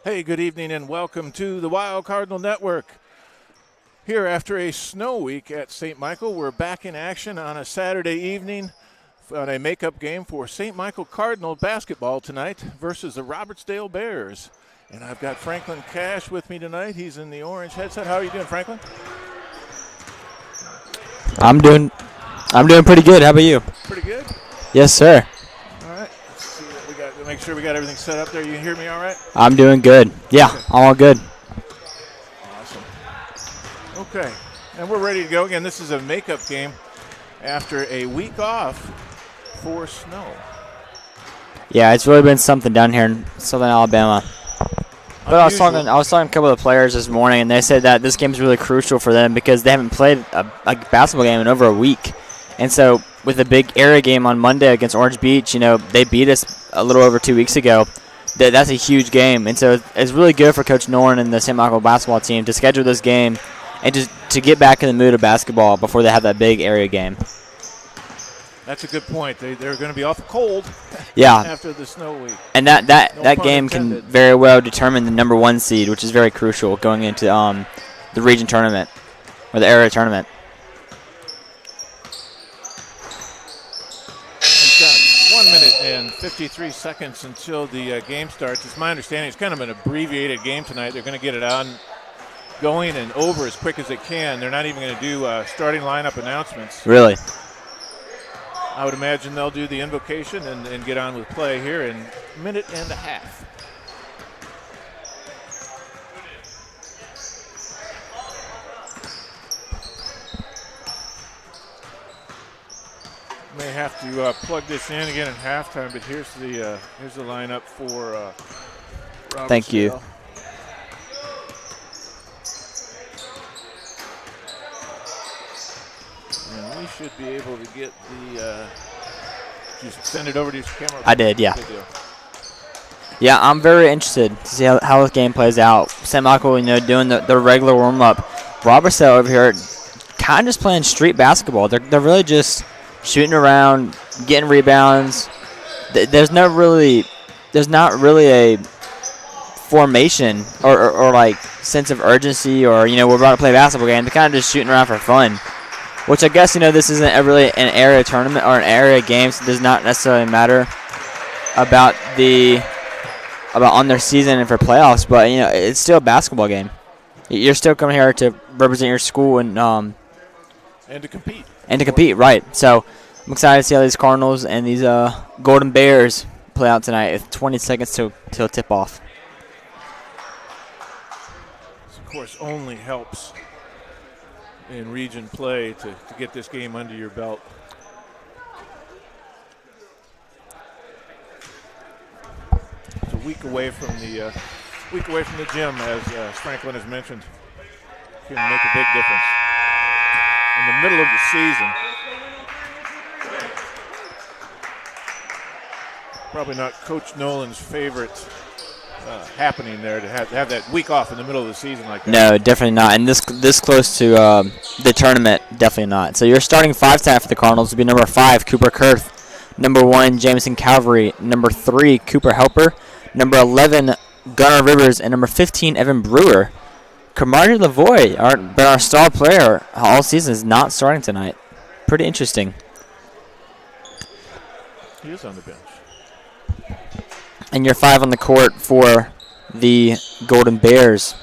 Hey, good evening and welcome to the Wild Cardinal Network. Here after a snow week at St. Michael, we're back in action on a Saturday evening on a makeup game for St. Michael Cardinal basketball tonight versus the Robertsdale Bears. And I've got Franklin Cash with me tonight. He's in the orange headset. How are you doing, Franklin? I'm doing pretty good. How about you? Pretty good. Yes, sir. All right. Let's see what we got. Make sure we got everything set up there. You hear me all right? I'm doing good. Yeah, okay. All good. Awesome. Okay. And we're ready to go. Again, this is a makeup game after a week off for snow. Yeah, it's really been something down here in Southern Alabama. But I was talking to a couple of players this morning, and they said that this game is really crucial for them because they haven't played a basketball game in over a week. And so with a big area game on Monday against Orange Beach, they beat us a little over 2 weeks ago. That's a huge game. And so it's really good for Coach Norn and the St. Michael basketball team to schedule this game and just to get back in the mood of basketball before they have that big area game. That's a good point. They're going to be awful cold after the snow week. And that game can very well determine the number 1 seed, which is very crucial going into the region tournament or the area tournament. We've got 1 minute and 53 seconds until the game starts. It's my understanding it's kind of an abbreviated game tonight. They're going to get it on going and over as quick as they can. They're not even going to do starting lineup announcements. Really? I would imagine they'll do the invocation and get on with play here in a minute and a half. May have to plug this in again at halftime, but here's the lineup for Robertsdale. Thank you. And we should be able to get the just send it over to your camera. I did, yeah. Yeah, I'm very interested to see how this game plays out. St. Michael, doing the regular warm-up. Robertsdale over here kind of just playing street basketball. They're really just shooting around, getting rebounds. There's not really a formation or like sense of urgency or we're about to play a basketball game. They're kind of just shooting around for fun. Which I guess, this isn't really an area tournament or an area game, so it does not necessarily matter about on their season and for playoffs, but, it's still a basketball game. You're still coming here to represent your school and to compete. And to compete, right. So I'm excited to see how these Cardinals and these Golden Bears play out tonight with 20 seconds till tip-off. This, of course, only helps in region play to get this game under your belt. It's a week away from the gym, as Franklin has mentioned. Can make a big difference in the middle of the season. Probably not Coach Nolan's favorite happening there to have that week off in the middle of the season like that. No, definitely not. And this close to the tournament, definitely not. So your starting 5 tonight for the Cardinals would be number 5, Cooper Kurth, number 1, Jameson Calvary, number 3, Cooper Helper, number 11, Gunnar Rivers, and number 15, Evan Brewer. Kamari Lavoie, our star player all season, is not starting tonight. Pretty interesting. He is on the bench. And your 5 on the court for the Golden Bears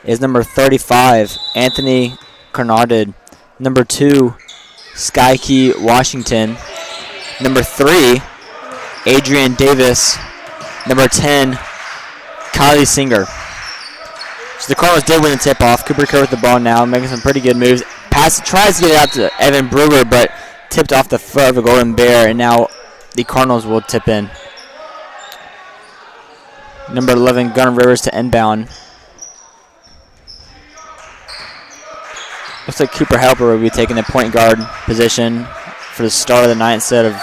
is number 35, Anthony Carnarded. Number 2, Skyke Washington. Number 3, Adrian Davis. Number 10, Kylie Singer. So the Cardinals did win the tip-off. Cooper Kerr with the ball now, making some pretty good moves. Tries to get it out to Evan Brewer, but tipped off the foot of the Golden Bear, and now the Cardinals will tip in. Number 11, Gunnar Rivers to inbound. Looks like Cooper Helper will be taking the point guard position for the start of the night instead of...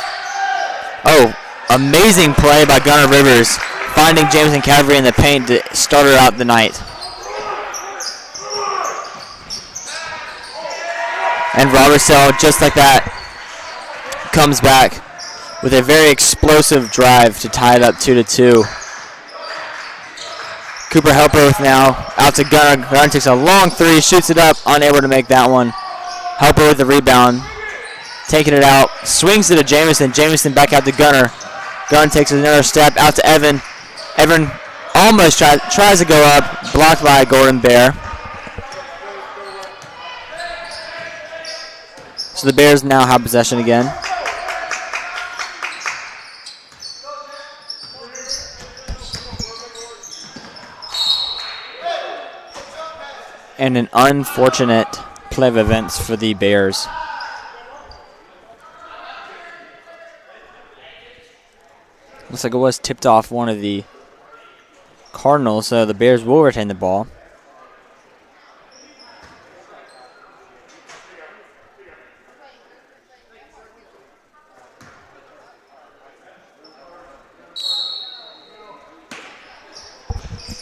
Oh, amazing play by Gunnar Rivers, finding Jameson Calvary in the paint to start her out the night. And Robertsdale, just like that, comes back with a very explosive drive to tie it up 2-2. Cooper Helper now out to Gunner. Gunner takes a long three, shoots it up, unable to make that one. Helper with the rebound, taking it out, swings it to Jamison. Jamison back out to Gunner. Gunner takes another step out to Evan. Evan almost tries to go up, blocked by Golden Bear. So the Bears now have possession again. And an unfortunate play of events for the Bears. Looks like it was tipped off one of the Cardinals, so the Bears will retain the ball.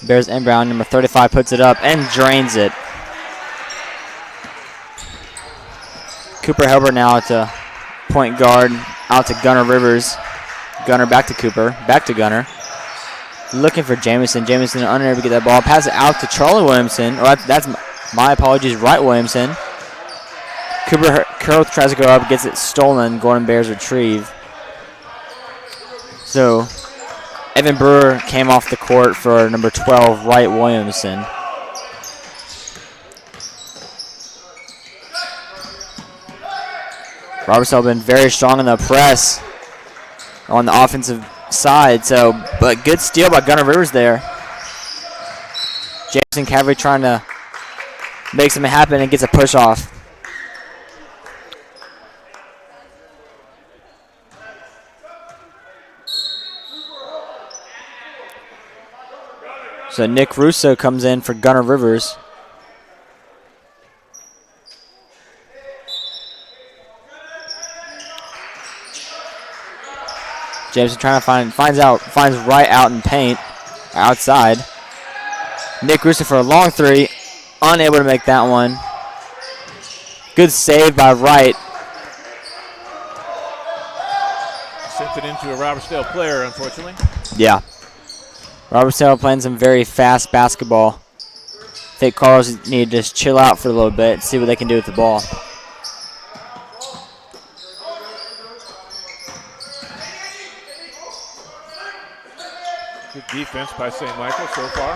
Bears inbound, number 35 puts it up and drains it. Cooper Helber now to point guard, out to Gunner Rivers. Gunner back to Cooper, back to Gunner. Looking for Jamison. Jamison unable to get that ball. Pass it out to Charlie Williamson. Or that's my apologies, Wright Williamson. Cooper Curl tries to go up, gets it stolen. Golden Bears retrieve. So Evan Brewer came off the court for number 12, Wright Williamson. Robertsdale been very strong in the press on the offensive side, but good steal by Gunner Rivers there. Jameson Cavalry trying to make something happen and gets a push off. So Nick Russo comes in for Gunner Rivers. Jameson trying to finds Wright out in paint, outside. Nick Russo for a long three, unable to make that one. Good save by Wright. Sent it into a Robertsdale player, unfortunately. Yeah. Robertsdale playing some very fast basketball. I think Carlos need to just chill out for a little bit, see what they can do with the ball. Good defense by St. Michael so far.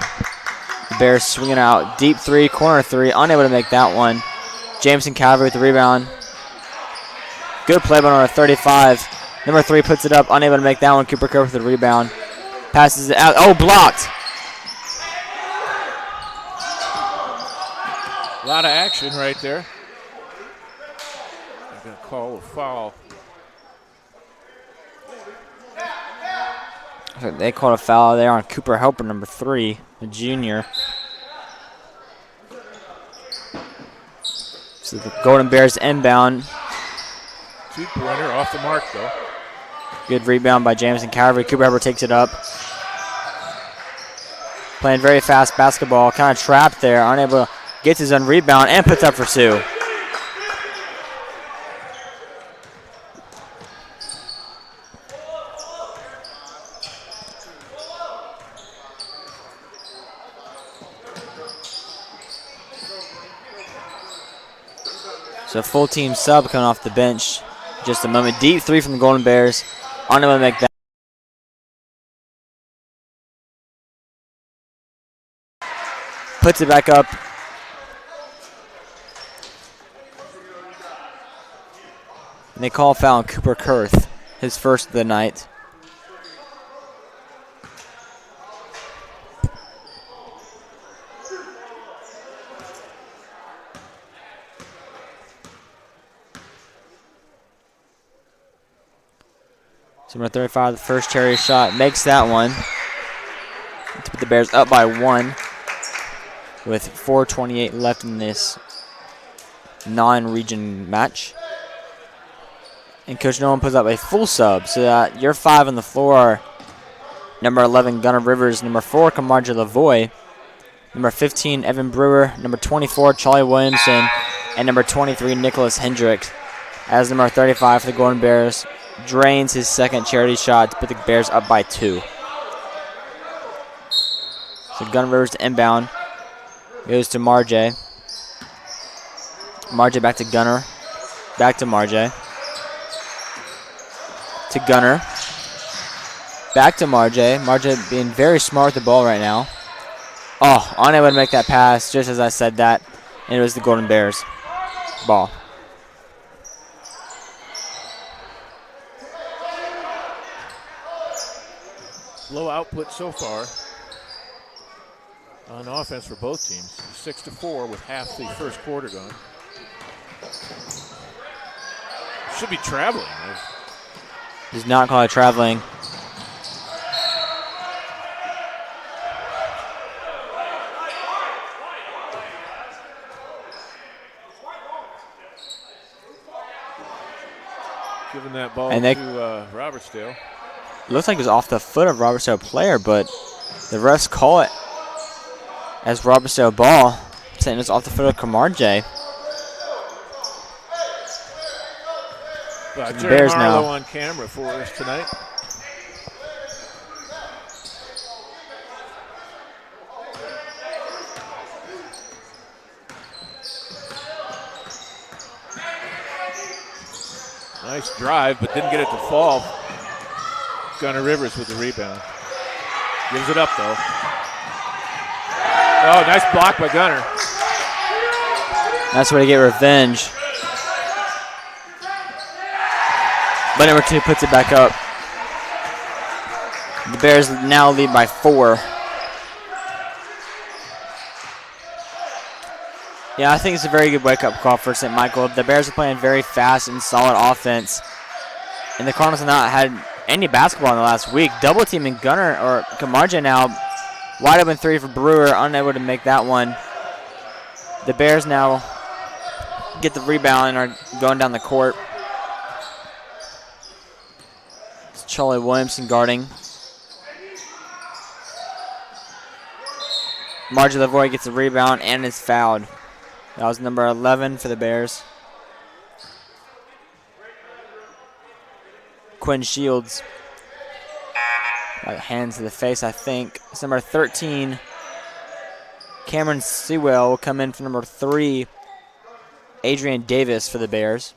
The Bears swinging out. Deep three, corner three, unable to make that one. Jameson Calvary with the rebound. Good play by number 35. Number 3 puts it up, unable to make that one. Cooper Kerr with the rebound. Passes it out. Oh, blocked. A lot of action right there. I'm going to call a foul. They called a foul there on Cooper Helper, number 3, the junior. So the Golden Bears inbound. Two-pointer off the mark, though. Good rebound by Jameson Calvary. Cooper Helper takes it up. Playing very fast basketball. Kind of trapped there. Unable to get his own rebound and puts up for Sioux. So full team sub coming off the bench. Just a moment. Deep three from the Golden Bears. Unable to make that. Puts it back up. And they call a foul on Cooper Kurth, his first of the night. So number 35, the first cherry shot, makes that one to put the Bears up by 1 with 4:28 left in this non-region match. And Coach Nolan puts up a full sub, so that your 5 on the floor, number 11, Gunner Rivers, number 4, Camargo Lavoie, number 15, Evan Brewer, number 24, Charlie Williamson, and number 23, Nicholas Hendricks. As number 35 for the Golden Bears drains his second charity shot to put the Bears up by 2. So Gunner Rivers to inbound. Goes to Marjay. Marjay back to Gunner. Back to Marjay. To Gunner. Back to Marjay. Marjay being very smart with the ball right now. Oh, unable to make that pass just as I said that. And it was the Golden Bears ball. Low output so far on offense for both teams. 6-4 with half the first quarter gone. Should be traveling. He's not called traveling. Giving that ball and to Robertsdale. Looks like it was off the foot of Robertsdale player, but the refs call it as Robertsdale ball, saying it's off the foot of Marjay. Jerry Bears Marlowe now on camera for us tonight. Nice drive, but didn't get it to fall. Gunner Rivers with the rebound. Gives it up, though. Oh, nice block by Gunner. That's where to get revenge. But number 2 puts it back up. The Bears now lead by 4. Yeah, I think it's a very good wake-up call for St. Michael. The Bears are playing very fast and solid offense. And the Cardinals have not had any basketball in the last week. Double teaming Gunner or Camarja now. Wide open 3 for Brewer, unable to make that one. The Bears now get the rebound and are going down the court. It's Charlie Williamson guarding. Margie Lavoie gets the rebound and is fouled. That was number 11 for the Bears. Quinn Shields. Hands to the face, I think. It's number 13. Cameron Sewell will come in for number 3. Adrian Davis for the Bears.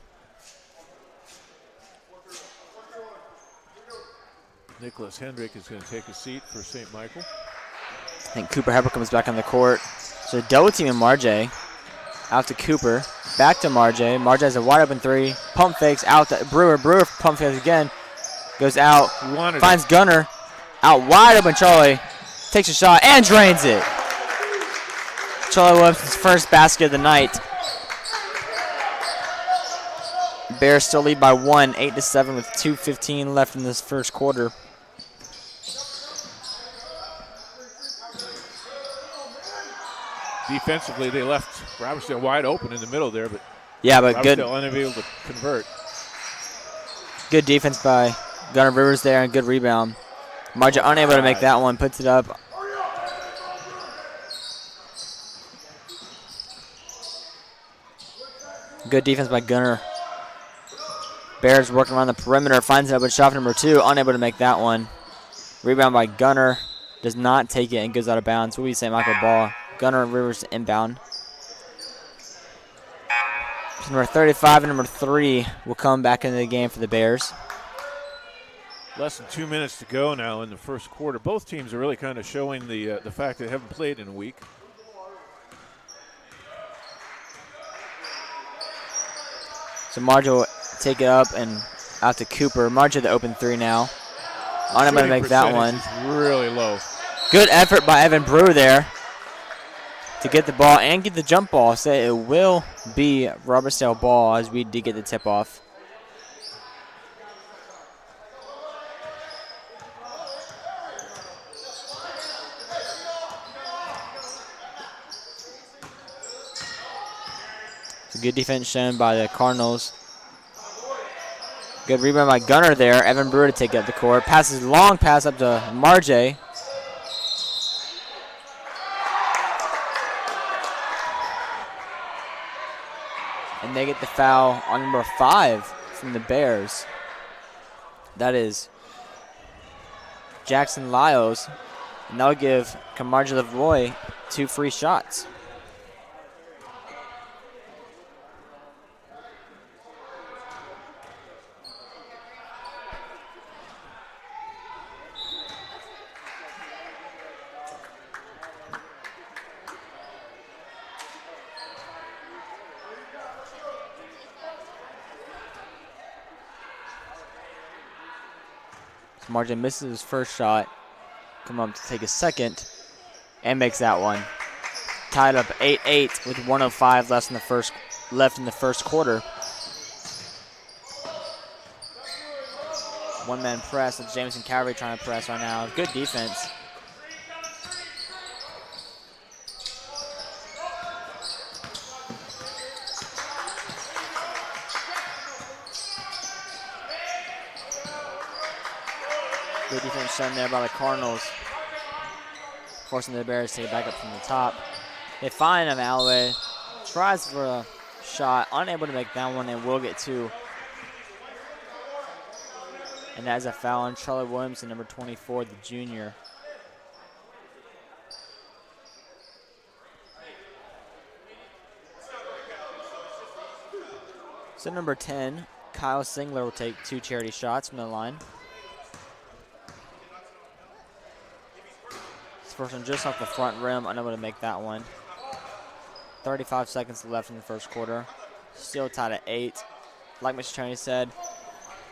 Nicholas Hendrick is going to take a seat for St. Michael. I think Cooper Hepper comes back on the court. So double teaming Marjay. Out to Cooper. Back to Marjay. Marjay has a wide open 3. Pump fakes out to Brewer. Brewer pump fakes again. Goes out. Finds Gunner. Out wide open Charlie. Takes a shot and drains it. Charlie Williamson's first basket of the night. Bears still lead by 1, 8-7 with 2:15 left in this first quarter. Defensively, they left Robertsdale wide open in the middle there, but good. Robertsdale unable to convert. Good defense by Gunner Rivers there and good rebound. Marja unable to make that one, puts it up. Good defense by Gunner. Bears working around the perimeter, finds it up with shot number 2, unable to make that one. Rebound by Gunner, does not take it and goes out of bounds. Will be St. Michael ball. Gunner Rivers inbound. Number 35 and number 3 will come back into the game for the Bears. Less than 2 minutes to go now in the first quarter. Both teams are really kind of showing the fact they haven't played in a week. So Marja will take it up and out to Cooper. Marja the open 3 now. Unable to make that one. Really low. Good effort by Evan Brewer there to get the ball and get the jump ball. So it will be Robertsdale ball as we did get the tip off. Good defense shown by the Cardinals. Good rebound by Gunner there. Evan Brewer to take up the court. Passes long pass up to Marjay. And they get the foul on number 5 from the Bears. That is Jackson Lyles. And that'll give Camargo Lavoie 2 free shots. Margin misses his first shot, come up to take his second, and makes that one. Tied up 8-8 with 1:05 left in the first quarter. One-man press with Jameson Cavalry trying to press right now. Good defense. Good defense shown there by the Cardinals, forcing the Bears to take it back up from the top. They find him. Alloway tries for a shot, unable to make that one, and will get 2. And that is a foul on Charlie Williamson, number 24, the junior. So number 10, Kyle Singler will take 2 charity shots from the line. First one just off the front rim, unable to make that one. 35 seconds left in the first quarter. Still tied at 8. Like Mr. Tony said,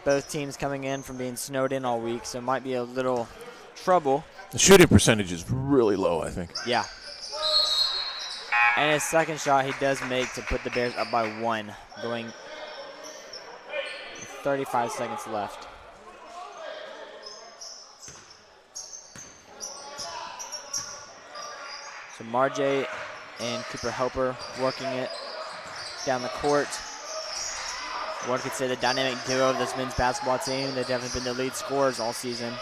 both teams coming in from being snowed in all week, so it might be a little trouble. The shooting percentage is really low, I think. Yeah. And his second shot he does make to put the Bears up by 1, going with 35 seconds left. So Marjay and Cooper Helper working it down the court. One could say the dynamic duo of this men's basketball team. They've definitely been the lead scorers all season.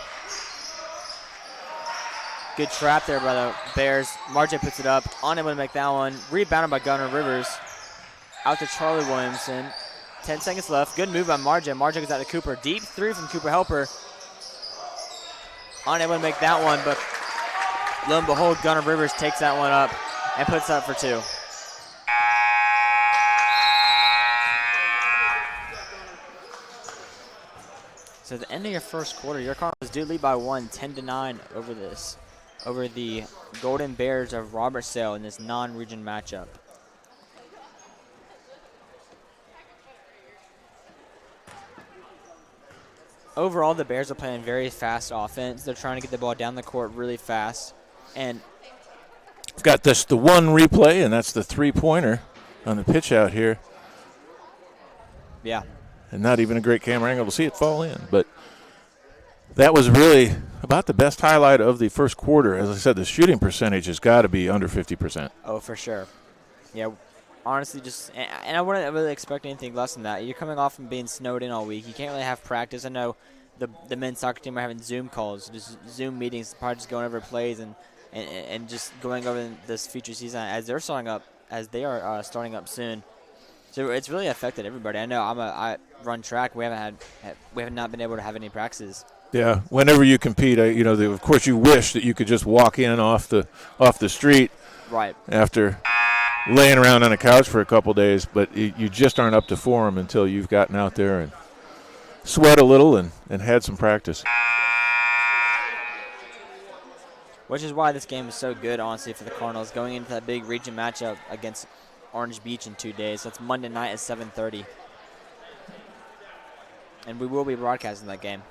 Good trap there by the Bears. Marjay puts it up, unable to make that one. Rebounded by Gunnar Rivers. Out to Charlie Williamson. 10 seconds left. Good move by Marjay. Marjay goes out to Cooper. Deep 3 from Cooper Helper. Unable to make that one, but lo and behold, Gunnar Rivers takes that one up and puts it up for 2. So at the end of your first quarter, your Cardinals do lead by 1, 10-9 over the Golden Bears of Robertsdale in this non-region matchup. Overall, the Bears are playing very fast offense. They're trying to get the ball down the court really fast. And I've got the one replay, and that's the 3-pointer on the pitch out here. Yeah. And not even a great camera angle to see it fall in. But that was really about the best highlight of the first quarter. As I said, the shooting percentage has got to be under 50%. Oh, for sure. Yeah, honestly, and I wouldn't really expect anything less than that. You're coming off from being snowed in all week. You can't really have practice. I know the men's soccer team are having Zoom calls, just Zoom meetings, probably just going over plays and just going over this future season as they are starting up soon. So it's really affected everybody. I know I run track. We have not been able to have any practices. Yeah, whenever you compete, of course you wish that you could just walk in off the street, right, after laying around on a couch for a couple days, but you just aren't up to form until you've gotten out there and sweat a little and had some practice. Which is why this game is so good, honestly, for the Cardinals, going into that big region matchup against Orange Beach in 2 days. That's Monday night at 7:30. And we will be broadcasting that game.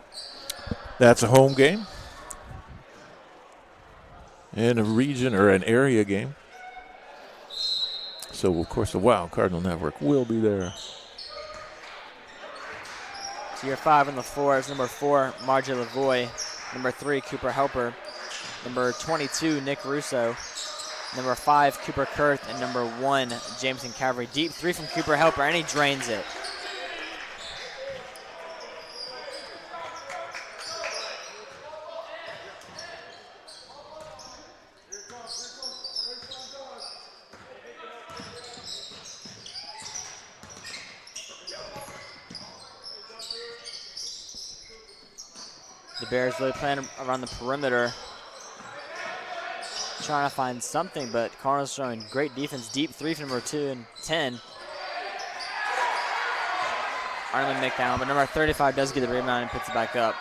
That's a home game and a region or an area game. So, of course, the Wild Cardinal Network will be there. So your 5 on the floor is number 4, Marjay Lavoie. Number 3, Cooper Helper. Number 22, Nick Russo. Number 5, Cooper Kurth. And number 1, Jameson Cavalry. Deep 3 from Cooper Helper, and he drains it. The Bears really playing around the perimeter. trying to find something, but Cardinals showing great defense. Deep three from number 2 and 10. Aren't going to make that one, but number 35 does get the rebound and puts it back up.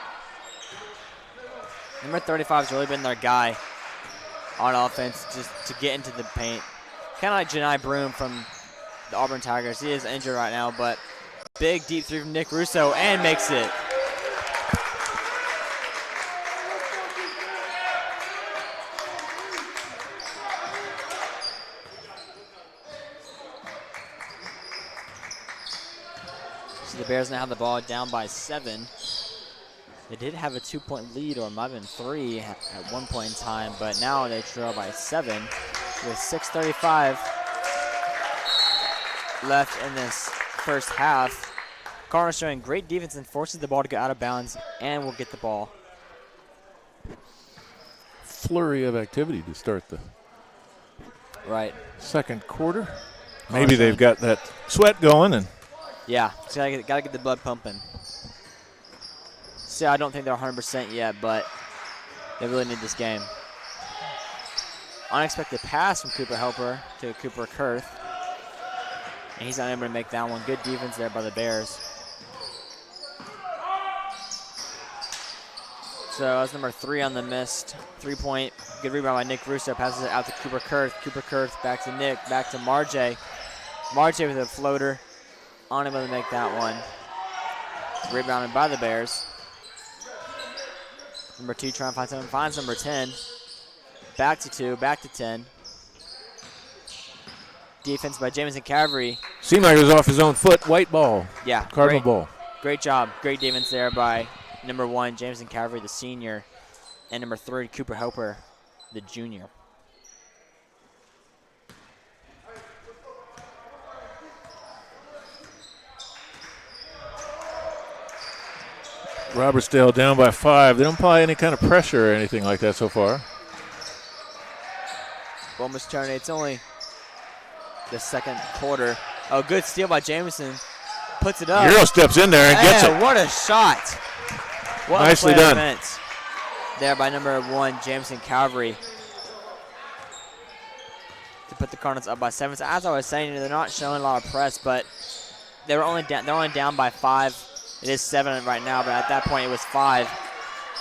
Number 35 has really been their guy on offense just to get into the paint. Kind of like Janai Broom from the Auburn Tigers. He is injured right now, but big deep three from Nick Russo and makes it. So the Bears now have the ball down by 7. They did have a 2-point lead, or might have been 3 at one point in time, but now they trail by 7 with 6:35 left in this first half. Cardinals showing great defense and forces the ball to go out of bounds and will get the ball. Flurry of activity to start the second quarter. Maybe they've got that sweat going, and yeah, so gotta get the blood pumping. See, I don't think they're 100% yet, but they really need this game. Unexpected pass from Cooper Helper to Cooper Kurth. And he's not able to make that one. Good defense there by the Bears. So that's number 3 on the missed 3-point. Good rebound by Nick Russo. Passes it out to Cooper Kurth. Cooper Kurth back to Nick. Back to Marjay. Marjay with a floater. Unable to make that one. Rebounded by the Bears. Number 2 trying to find someone. Finds number 10. Back to 2. Back to 10. Defense by Jamison Cavalry. Seemed like it was off his own foot. White ball. Yeah. Cardinal ball. Great job. Great defense there by number 1, Jamison Cavalry, the senior. And number 3, Cooper Helper, the junior. Robertsdale down by 5. They don't apply any kind of pressure or anything like that so far. Almost turn. It's only the second quarter. Oh, good steal by Jamison. Puts it up. Euro steps in there and gets it. What a shot. What Nicely done. Defense there by number 1, Jamison Cavalry, to put the Cardinals up by 7. So as I was saying, they're not showing a lot of press, but they're only down by 5. It is 7 right now, but at that point it was 5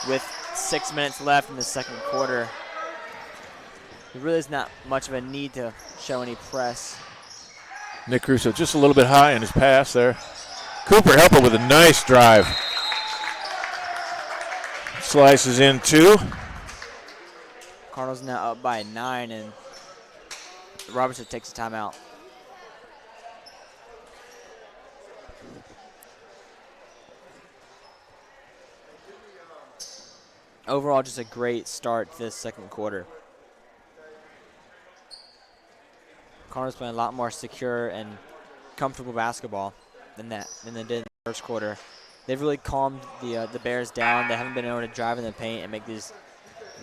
with 6 minutes left in the second quarter. There really is not much of a need to show any press. Nick Russo just a little bit high in his pass there. Cooper Helper with a nice drive. Slices in 2. Cardinals now up by 9, and Robertson takes a timeout. Overall, just a great start this second quarter. Cardinals playing a lot more secure and comfortable basketball than they did in the first quarter. They've really calmed the Bears down. They haven't been able to drive in the paint and make these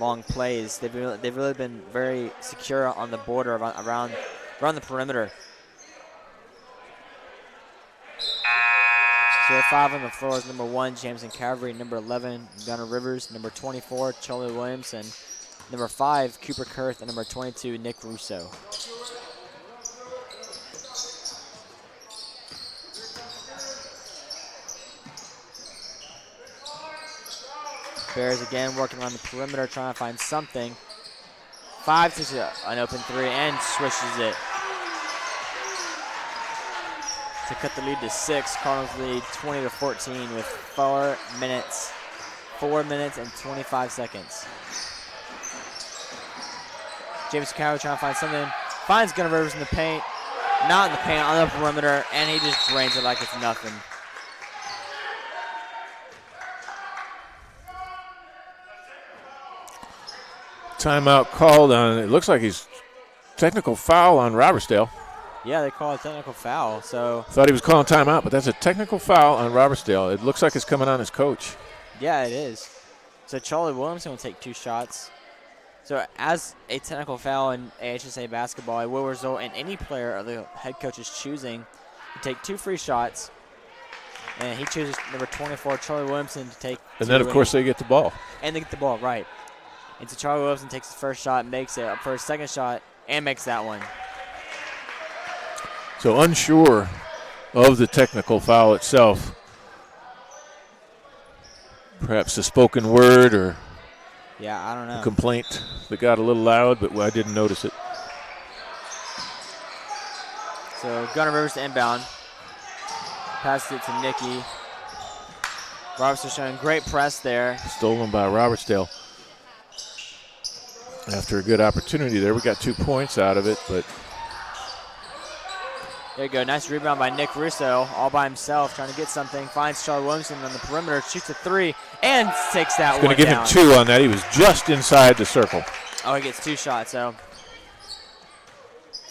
long plays. They've really been very secure on the border around the perimeter. So 5 on the floor is number 1, Jamison Cavalry, number 11, Gunnar Rivers, number 24, Charlie Williamson, number 5, Cooper Kurth, and number 22, Nick Russo. Bears again working on the perimeter, trying to find something. 5 takes an open 3 and swishes it to cut the lead to 6. Cardinals lead 20-14 with 4 minutes and 25 seconds. James Cavalry trying to find something. Finds Gunnar Rivers in the paint. Not in the paint, on the perimeter, and he just drains it like it's nothing. Timeout called on, it looks like he's technical foul on Robertsdale. Yeah, they call it a technical foul. So thought he was calling timeout, but that's a technical foul on Robertsdale. It looks like it's coming on his coach. Yeah, it is. So Charlie Williamson will take 2 shots. So as a technical foul in AHSA basketball, it will result in any player of the head coach's choosing to take 2 free shots. And he chooses number 24, Charlie Williamson, to take. And then, of course, they get the ball. And they get the ball, right. Into Charlie Wilson, takes his first shot, makes it up for his second shot, and makes that one. So unsure of the technical foul itself. Perhaps a spoken word or I don't know. a complaint that got a little loud, but I didn't notice it. So Gunnar Rivers to inbound. Passes it to Nicky. Robertson showing great press there. Stolen by Robertsdale. After a good opportunity there, we got 2 points out of it, but there you go. Nice rebound by Nick Russo, all by himself, trying to get something. Finds Charlie Williamson on the perimeter, shoots a 3, and takes that one down. Going to give him 2 on that. He was just inside the circle. Oh, he gets 2 shots. So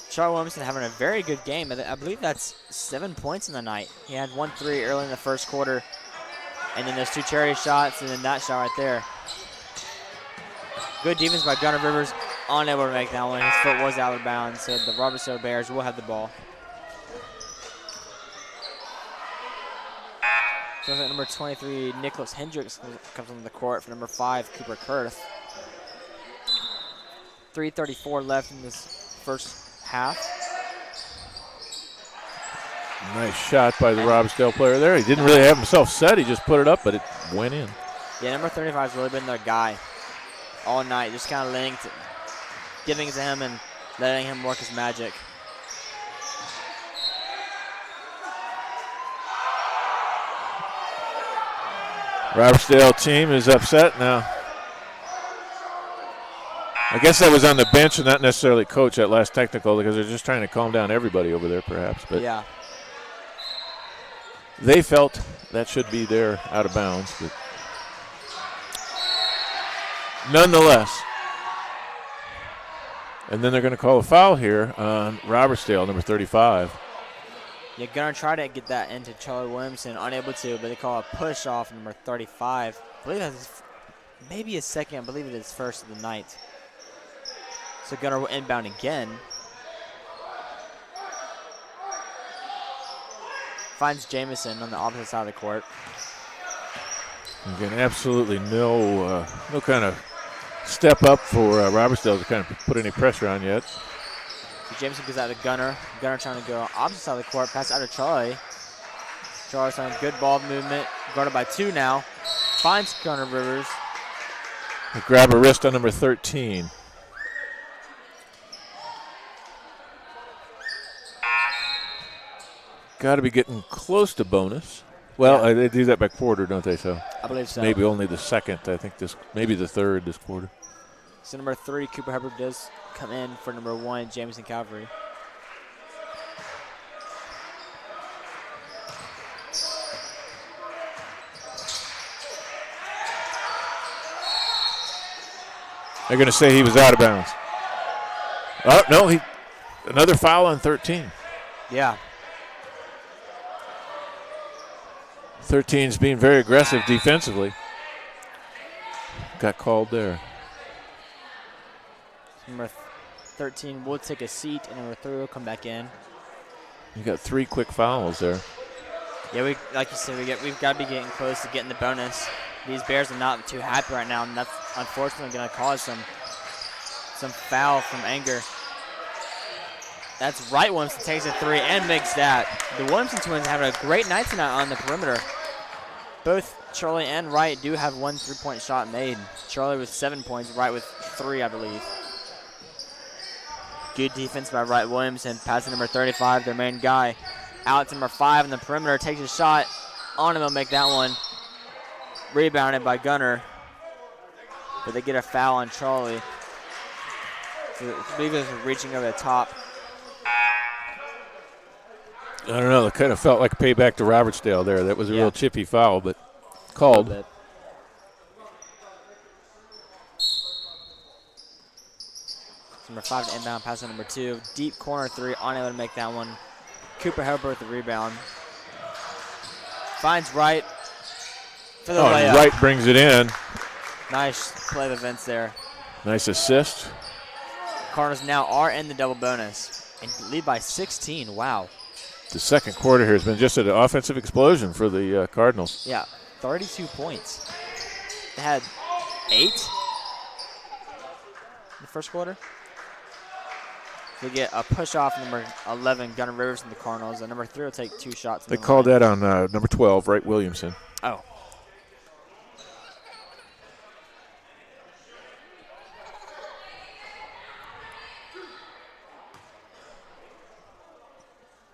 Charlie Williamson having a very good game. I believe that's 7 points in the night. He had 1 3 early in the first quarter, and then those 2 charity shots, and then that shot right there. Good defense by Gunnar Rivers, unable to make that one. His foot was out of bounds, so the Robertsdale Bears will have the ball. So number 23, Nicholas Hendricks comes on the court for number 5, Cooper Kurth. 3:34 left in this first half. Nice shot by the Robertsdale player there. He didn't really have himself set. He just put it up, but it went in. Yeah, number 35 has really been their guy all night, just kind of linked, giving it to him and letting him work his magic. Robertsdale team is upset now. I guess that was on the bench and not necessarily coach at last technical because they're just trying to calm down everybody over there perhaps. But yeah, they felt that should be there out of bounds. But nonetheless. And then they're going to call a foul here on Robertsdale, number 35. Yeah, gonna try to get that into Charlie Williamson, unable to, but they call a push off number 35. I believe that's maybe his second, I believe it is first of the night. So Gunnar inbound again. Finds Jamison on the opposite side of the court. Again, absolutely no kind of step up for Robertsdale to kind of put any pressure on yet. So Jamison goes out to Gunnar. Gunnar trying to go opposite side of the court. Pass out to Charlie. Charlie's on good ball movement. Guarded by 2 now. Finds Gunnar Rivers. They grab a wrist on number 13. Got to be getting close to bonus. Well, Yeah. they do that by quarter, don't they? So I believe so. maybe only the second. I think maybe the third this quarter. So number 3, Cooper Hubbard does come in for number 1, Jamison Calvary. They're going to say he was out of bounds. Oh, no, another foul on 13. Yeah. 13's being very aggressive defensively. Got called there. Number 13 will take a seat, and number 3 will come back in. You got 3 quick fouls there. Yeah, like you said, we've got to be getting close to getting the bonus. These Bears are not too happy right now, and that's unfortunately going to cause some foul from anger. That's right. Williamson takes a 3 and makes that. The Williamson twins having a great night tonight on the perimeter. Both Charlie and Wright do have 1 3-point shot made. Charlie with 7 points, Wright with 3, I believe. Good defense by Wright Williamson. Passing number 35, their main guy. Out to number 5 in the perimeter. Takes a shot. On him, he'll make that one. Rebounded by Gunnar. But they get a foul on Charlie. So I believe it was reaching over the top. I don't know. It kind of felt like a payback to Robertsdale there. That was a real chippy foul, but called. Number 5 to inbound, pass to number 2. Deep corner 3, unable to make that one. Cooper Harper with the rebound. Finds Wright for the layup. Wright brings it in. Nice play of events there. Nice assist. Cardinals now are in the double bonus and lead by 16. Wow. The second quarter here has been just an offensive explosion for the Cardinals. Yeah, 32 points. They had 8 the first quarter. They get a push off number 11, Gunnar Rivers from the Cardinals, and number 3 will take 2 shots. They called that on number 12, Wright Williamson. Oh.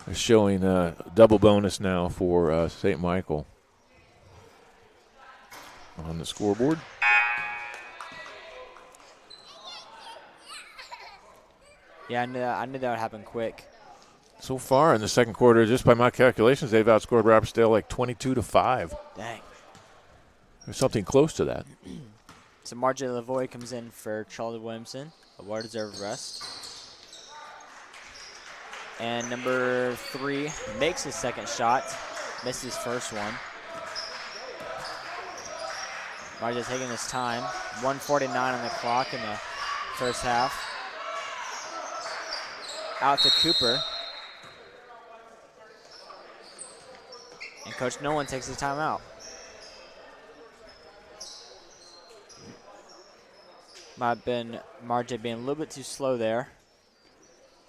They're showing a double bonus now for St. Michael on the scoreboard. Yeah, I knew that would happen quick. So far in the second quarter, just by my calculations, they've outscored Robertsdale like 22-5. Dang. There's something close to that. So Marjorie Lavoie comes in for Charlie Williamson, a well-deserved rest. And number 3 makes his second shot, missed his first one. Marjorie taking his time. 1:49 on the clock in the first half. Out to Cooper. And Coach Nolan takes his timeout. Might have been Marjorie being a little bit too slow there.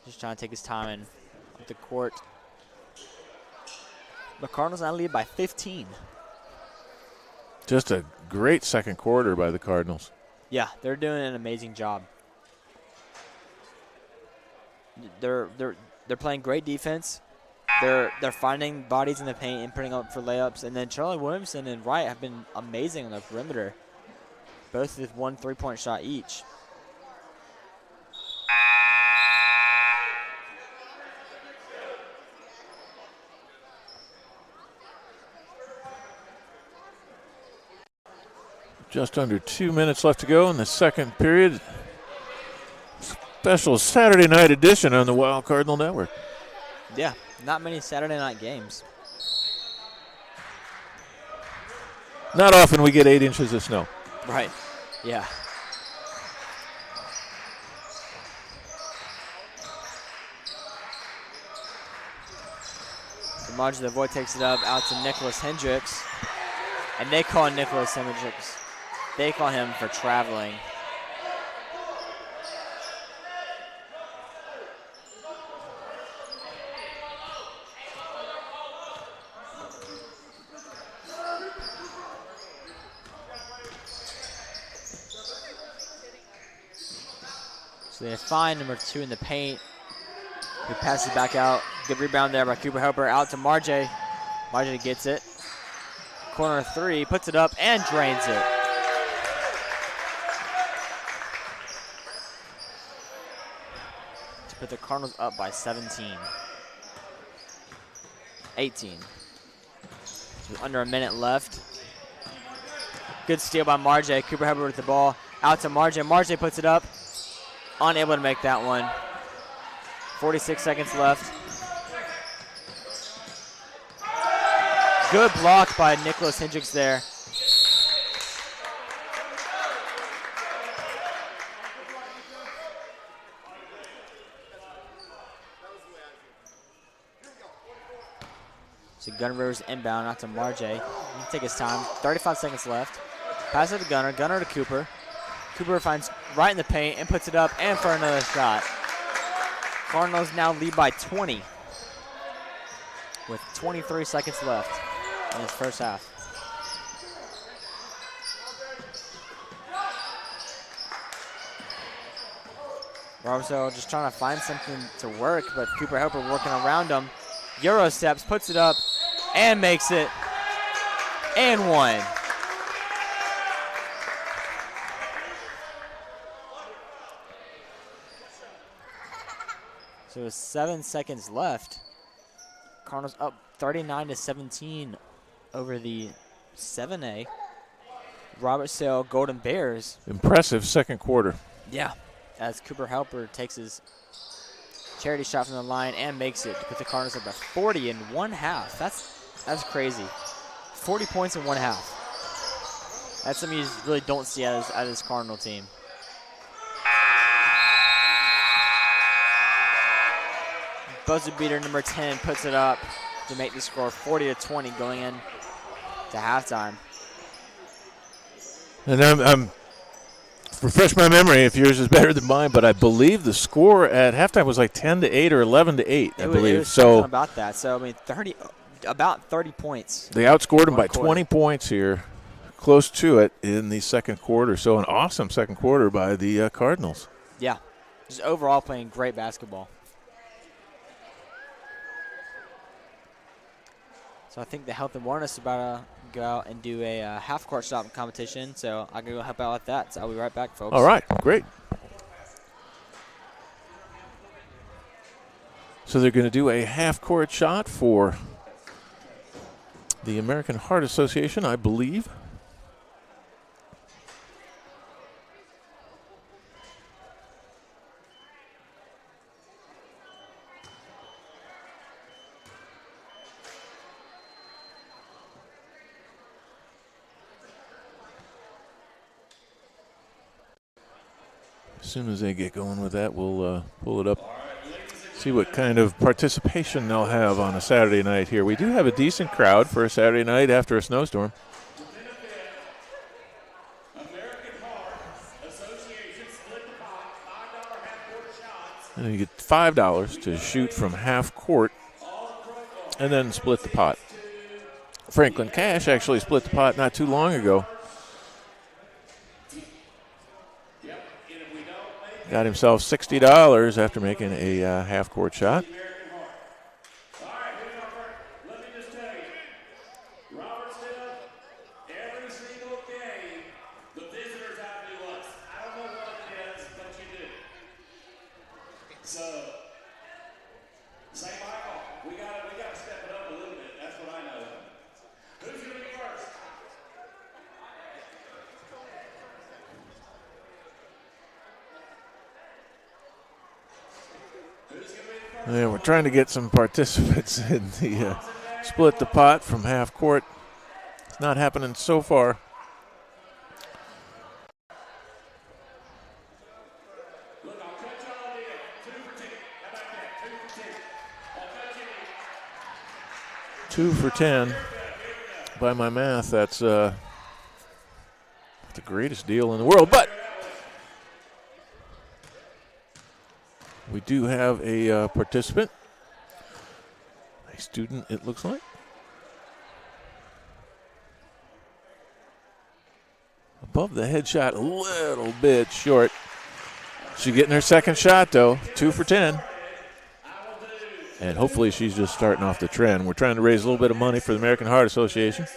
Just trying to take his time and up the court. The Cardinals now lead by 15. Just a great second quarter by the Cardinals. Yeah, they're doing an amazing job. They're playing great defense. They're finding bodies in the paint and putting up for layups. And then Charlie Williamson and Wright have been amazing on the perimeter, both with 1 3-point shot each. Just under 2 minutes left to go in the second period. Special Saturday night edition on the Wild Cardinal Network. Yeah, not many Saturday night games. Not often we get 8 inches of snow. Right, yeah. So Marjorie Lavoie takes it up out to Nicholas Hendricks. And they call Nicholas Hendricks. They call him for traveling. So they find number 2 in the paint. He passes back out. Good rebound there by Cooper Helper. Out to Marjay. Marjay gets it. Corner 3, puts it up and drains it. To put the Cardinals up by 17. 18. So under a minute left. Good steal by Marjay. Cooper Helper with the ball. Out to Marjay. Marjay puts it up. Unable to make that one. 46 seconds left. Good block by Nicholas Hendricks there. So Gunnar Rivers inbound out to Marjay. He can take his time. 35 seconds left. Pass it to Gunnar. Gunnar to Cooper. Cooper finds right in the paint and puts it up and for another shot. Cardinals now lead by 20 with 23 seconds left in his first half. Robertsdale just trying to find something to work, but Cooper Helper working around him. Euro steps, puts it up, and makes it, and one. So with 7 seconds left, Cardinals up 39-17 over the 7A Robertsdale Golden Bears. Impressive second quarter. Yeah, as Cooper Helper takes his charity shot from the line and makes it to put the Cardinals up by 40 in one half. That's crazy. 40 points in one half. That's something you just really don't see out of this Cardinal team. Buzzer beater number 10 puts it up to make the score 40-20 going in to halftime. And I'm refresh my memory if yours is better than mine, but I believe the score at halftime was like 10-8 or 11-8, I believe. It was something about that. So, I mean, about 30 points. They outscored them by quarter. 20 points here, close to it in the second quarter. So an awesome second quarter by the Cardinals. Yeah, just overall playing great basketball. So I think the Health and Wellness is about to go out and do a half-court shot competition. So I'm going to go help out with that. So I'll be right back, folks. All right, great. So they're going to do a half-court shot for the American Heart Association, I believe. As soon as they get going with that, we'll pull it up. See what kind of participation they'll have on a Saturday night here. We do have a decent crowd for a Saturday night after a snowstorm. And you get $5 to shoot from half court and then split the pot. Franklin Cash actually split the pot not too long ago. Got himself $60 after making a half-court shot. All right, let me just tell you, Robertsdale, every single game, the visitors outdo us. I don't know what it is, but you do. So, St. Michael, we gotta step it up a little bit. That's what I know. Who's gonna be first? Yeah, we're trying to get some participants in the split the pot from half court. It's not happening so far. Look, I'll cut y'all a deal. 2 for 10. How about that? 2 for 10. I'll cut you. 2 for 10. By my math, that's the greatest deal in the world. But we do have a participant, a student, it looks like. Above the headshot, a little bit short. She's getting her second shot, though. 2 for 10. And hopefully she's just starting off the trend. We're trying to raise a little bit of money for the American Heart Association.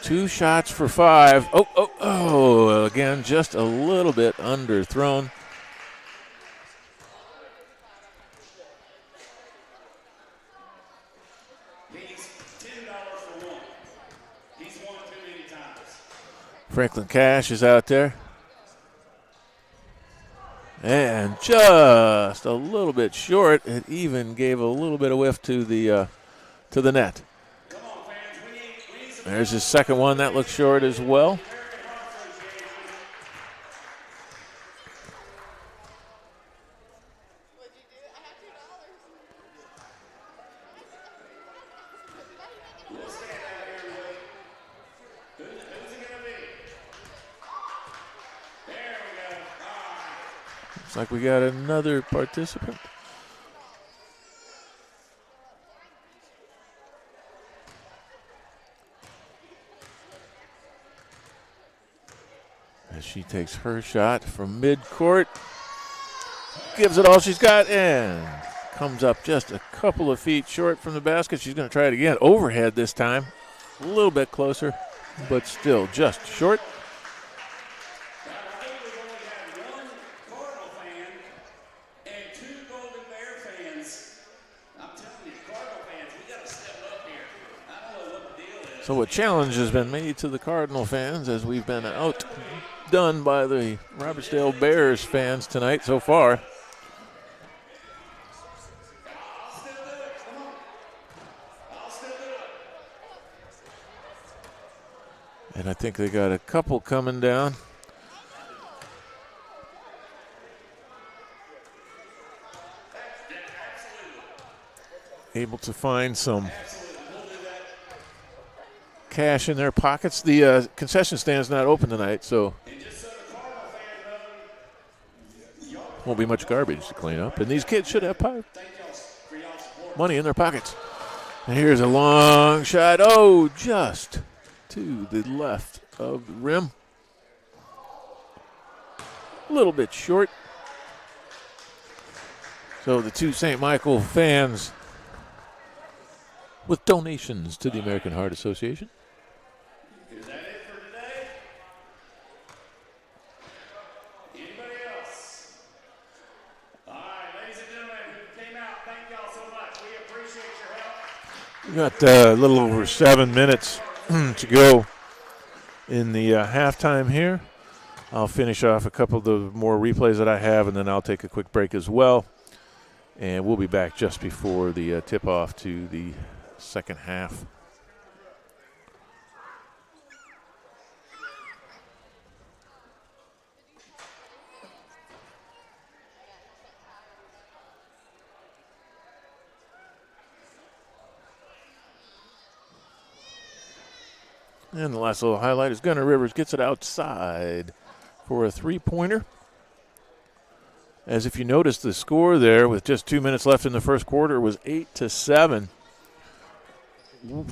2 shots for 5. Oh, again, just a little bit underthrown. He's $10 for 1. He's won too many times. Franklin Cash is out there. And just a little bit short. It even gave a little bit of whiff to the net. There's his second one. That looks short as well. Looks like we got another participant. As she takes her shot from midcourt, gives it all she's got, and comes up just a couple of feet short from the basket. She's going to try it again. Overhead this time. A little bit closer, but still just short. I think we've only had 1 Cardinal fan and 2 Golden Bear fans. I'm telling you, Cardinal fans, we got to step up here. I don't know what the deal is. So a challenge has been made to the Cardinal fans as we've been outdone by the Robertsdale Bears fans tonight so far. And I think they got a couple coming down. Able to find some cash in their pockets. The concession stand is not open tonight, so won't be much garbage to clean up. And these kids should have money in their pockets. And here's a long shot. Oh, just to the left of the rim. A little bit short. So the two St. Michael fans with donations to the American Heart Association. Is that it for today? Anybody else? All right, ladies and gentlemen who came out, thank y'all so much. We appreciate your help. We got a little over 7 minutes to go in the halftime here. I'll finish off a couple of the more replays that I have, and then I'll take a quick break as well. And we'll be back just before the tip-off to the second half. And the last little highlight is Gunnar Rivers gets it outside for a three-pointer. As if you noticed, the score there with just 2 minutes left in the first quarter was 8-7.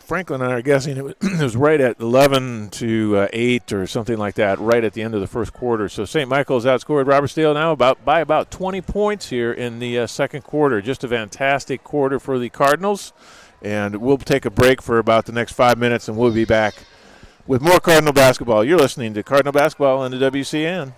Franklin and I are guessing it was right at 11-8 or something like that, right at the end of the first quarter. So St. Michael's outscored Robertsdale now by about 20 points here in the second quarter. Just a fantastic quarter for the Cardinals. And we'll take a break for about the next 5 minutes, and we'll be back with more Cardinal basketball. You're listening to Cardinal Basketball on the WCN.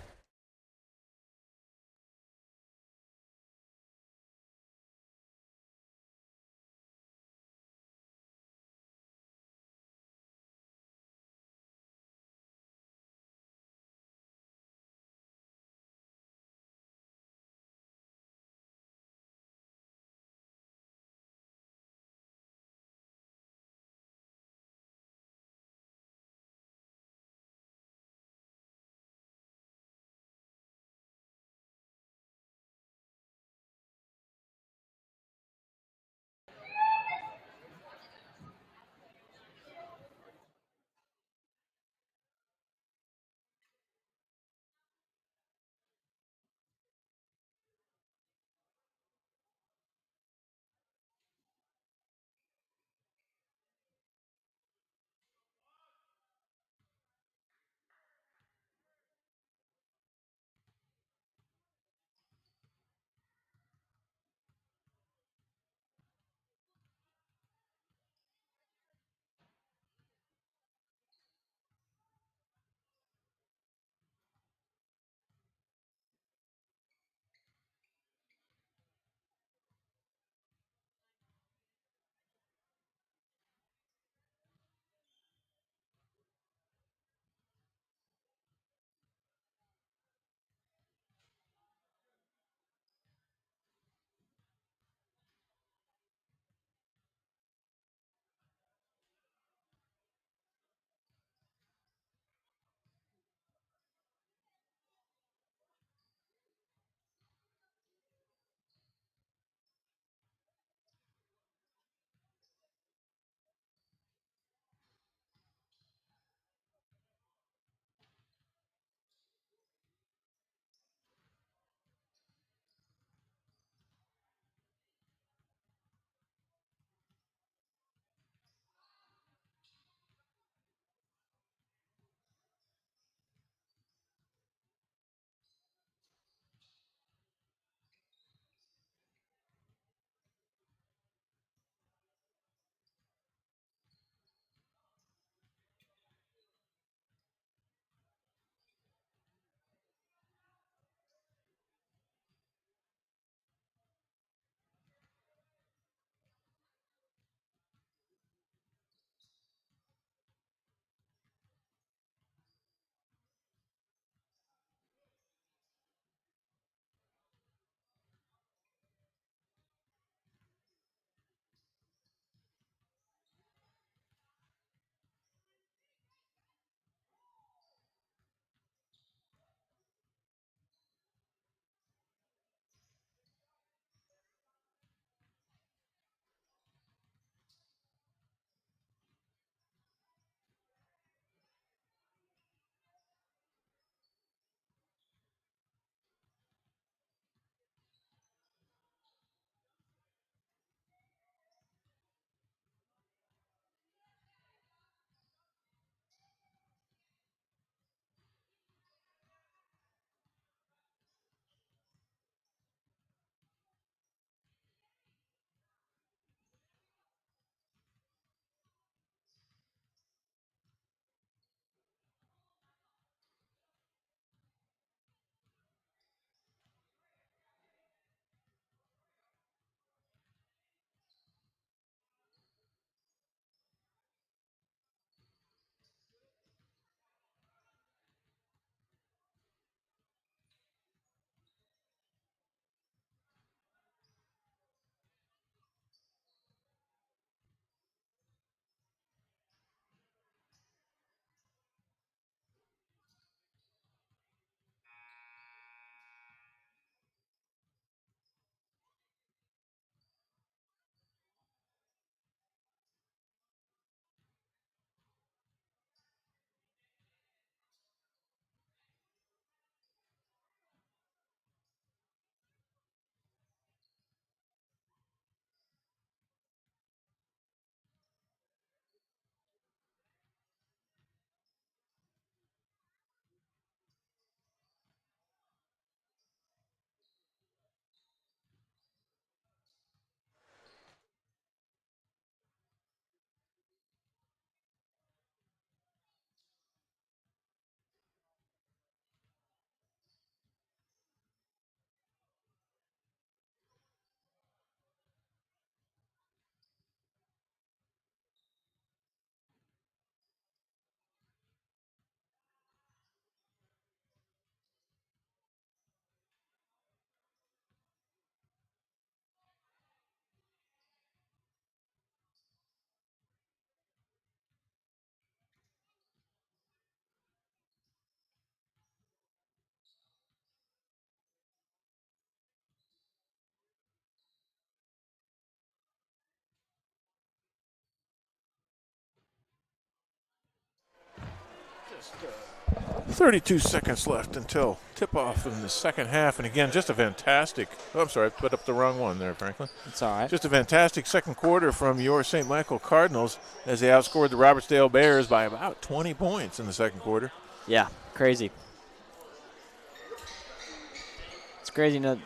32 seconds left until tip-off in the second half. And again, just a fantastic, I'm sorry, I put up the wrong one there, Franklin. It's all right. Just a fantastic second quarter from your St. Michael Cardinals as they outscored the Robertsdale Bears by about 20 points in the second quarter. Yeah, crazy. It's crazy. You know,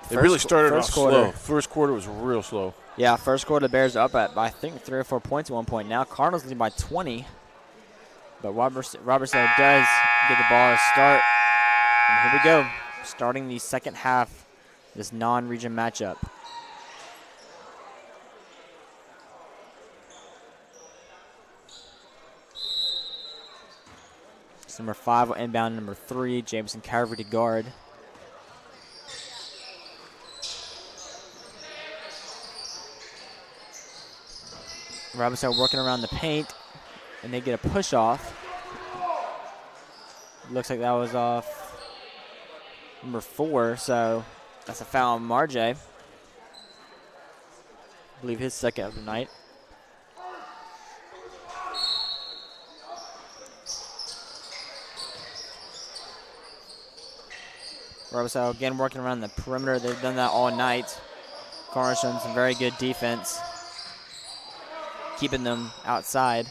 They really started off quarter. slow. First quarter was real slow. Yeah, first quarter, the Bears are up at, I think, 3 or 4 points at one point. Now Cardinals leading by 20. But Robertsdale does get the ball to start. And here we go, starting the second half, this non-region matchup. It's number 5 will inbound number 3, Jameson Carver to guard. Robertsdale working around the paint, and they get a push off. Looks like that was off number 4, so that's a foul on Marjay. I believe his second of the night. Robertsdale again working around the perimeter. They've done that all night. Cardinals showing some very good defense, keeping them outside.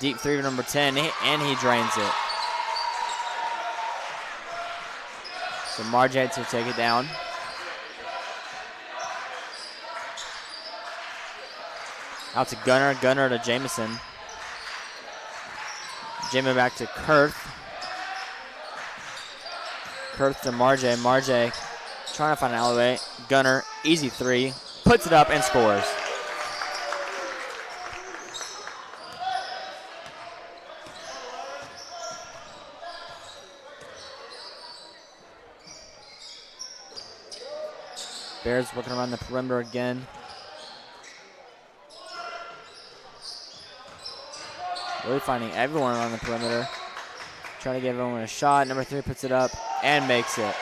Deep three to number 10, and he drains it. So Marjay to take it down. Out to Gunner, Gunner to Jameson. Jamie back to Kurth. Kurth to Marjay, Marjay trying to find an alleyway. Gunner, easy 3, puts it up and scores. Bears working around the perimeter again. Really finding everyone around the perimeter. Trying to give everyone a shot. Number 3 puts it up and makes it.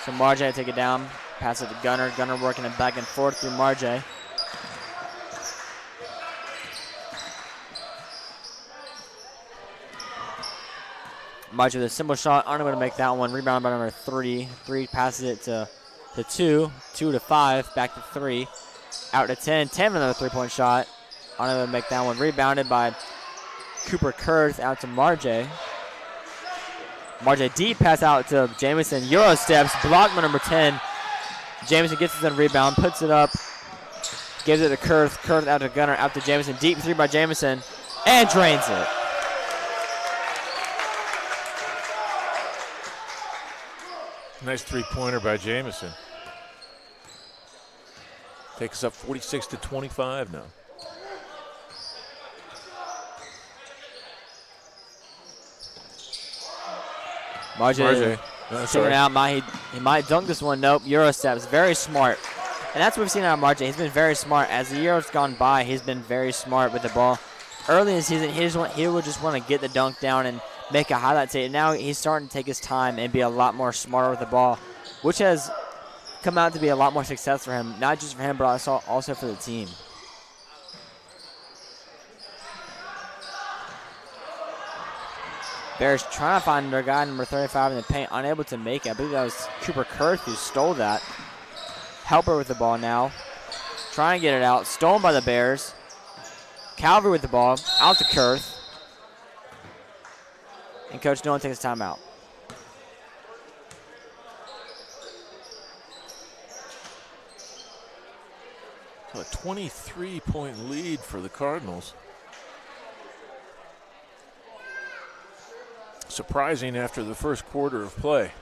So Marjay take it down. Pass it to Gunner. Gunner working it back and forth through Marjay. Marjay with a simple shot. Aren't able to make that one. Rebound by number 3. 3 passes it to 2. 2 to 5. Back to 3. Out to 10. 10 with another 3-point shot. Aren't able to make that one. Rebounded by Cooper Kurth out to Marjay. Marjay deep pass out to Jameson. Euro steps. Blocked by number 10. Jameson gets his own rebound. Puts it up. Gives it to Kurth. Kurth out to Gunner. Out to Jameson. Deep 3 by Jameson. And drains it. Nice three-pointer by Jameson. Takes us up 46 to 25 now. Marjay sticking out. He might dunk this one. Nope. Euro steps. Very smart. And that's what we've seen out of Marjay. He's been very smart. As the year's gone by, he's been very smart with the ball. Early in the season, he would just want to get the dunk down and make a highlight tape. Now he's starting to take his time and be a lot more smarter with the ball, which has come out to be a lot more success for him, not just for him, but also for the team. Bears trying to find their guy, number 35 in the paint, unable to make it. I believe that was Cooper Kurth who stole that. Helper with the ball now. Trying to get it out. Stolen by the Bears. Calvary with the ball. Out to Kurth. And Coach Nolan takes his timeout. So a 23-point lead for the Cardinals. Surprising after the first quarter of play.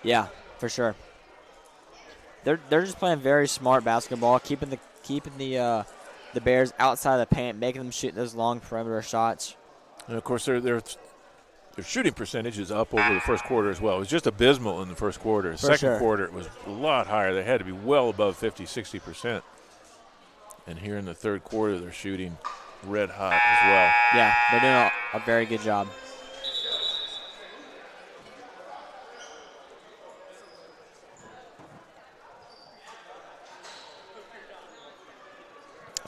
Yeah, for sure. They're just playing very smart basketball, keeping the Bears outside the paint, making them shoot those long perimeter shots. And of course, their shooting percentage is up over the first quarter as well. It was just abysmal in the first quarter. Second quarter, it was a lot higher. They had to be well above 50, 60%. And here in the third quarter, they're shooting red hot as well. Yeah, they're doing a very good job.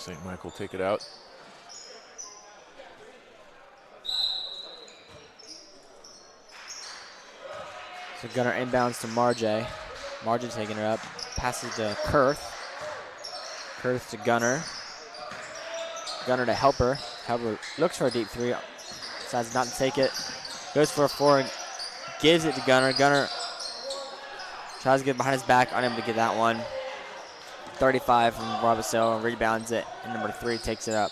St. Michael take it out. So Gunner inbounds to Marjay. Marjay taking her up. Passes to Kurth. Kurth to Gunner. Gunner to Helper. Helper looks for a deep three. Decides not to take it. Goes for a 4 and gives it to Gunner. Gunner tries to get behind his back. Unable to get that one. 35 from Robertsdale. Rebounds it. And number 3 takes it up.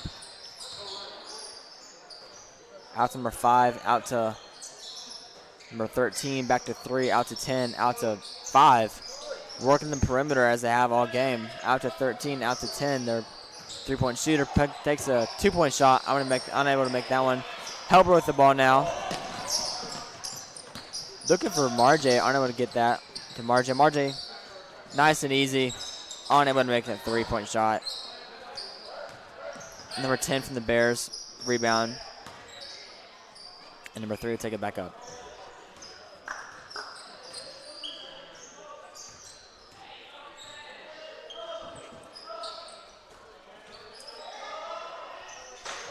Out to number 5. Out to number 13, back to 3, out to 10, out to 5. Working the perimeter as they have all game. Out to 13, out to 10. Their 3-point shooter takes a 2-point shot. Unable to make that one. Helper with the ball now. Looking for Marjay. Unable to get that to Marjay. Marjay, nice and easy. Unable to make that 3-point shot. Number 10 from the Bears. Rebound. And number 3 will take it back up.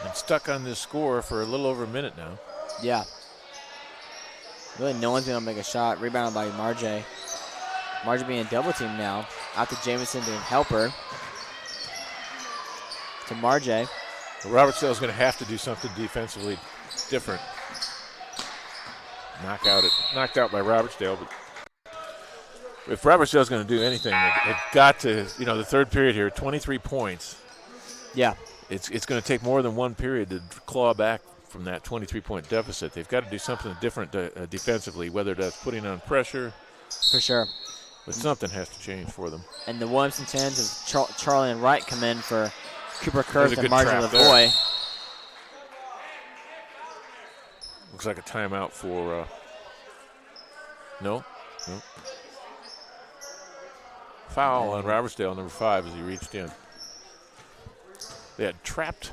Been stuck on this score for a little over a minute now. Yeah. Really, no one's been able to make a shot. Rebounded by Marjay. Marjay being double teamed now. Out to Jamison to Helper. To Marjay. Robertsdale's going to have to do something defensively different. Knocked out by Robertsdale, but if Robertsdale's going to do anything, they've got to, the third period here, 23 points. Yeah. It's going to take more than one period to claw back from that 23-point deficit. They've got to do something different defensively, whether that's putting on pressure. For sure. But something has to change for them. And the Williamson Tens is Charlie and Wright come in for Cooper Kurth and Marjay Lavoie. Looks like a timeout for, no. Foul on Robertsdale, number 5, as he reached in. They had trapped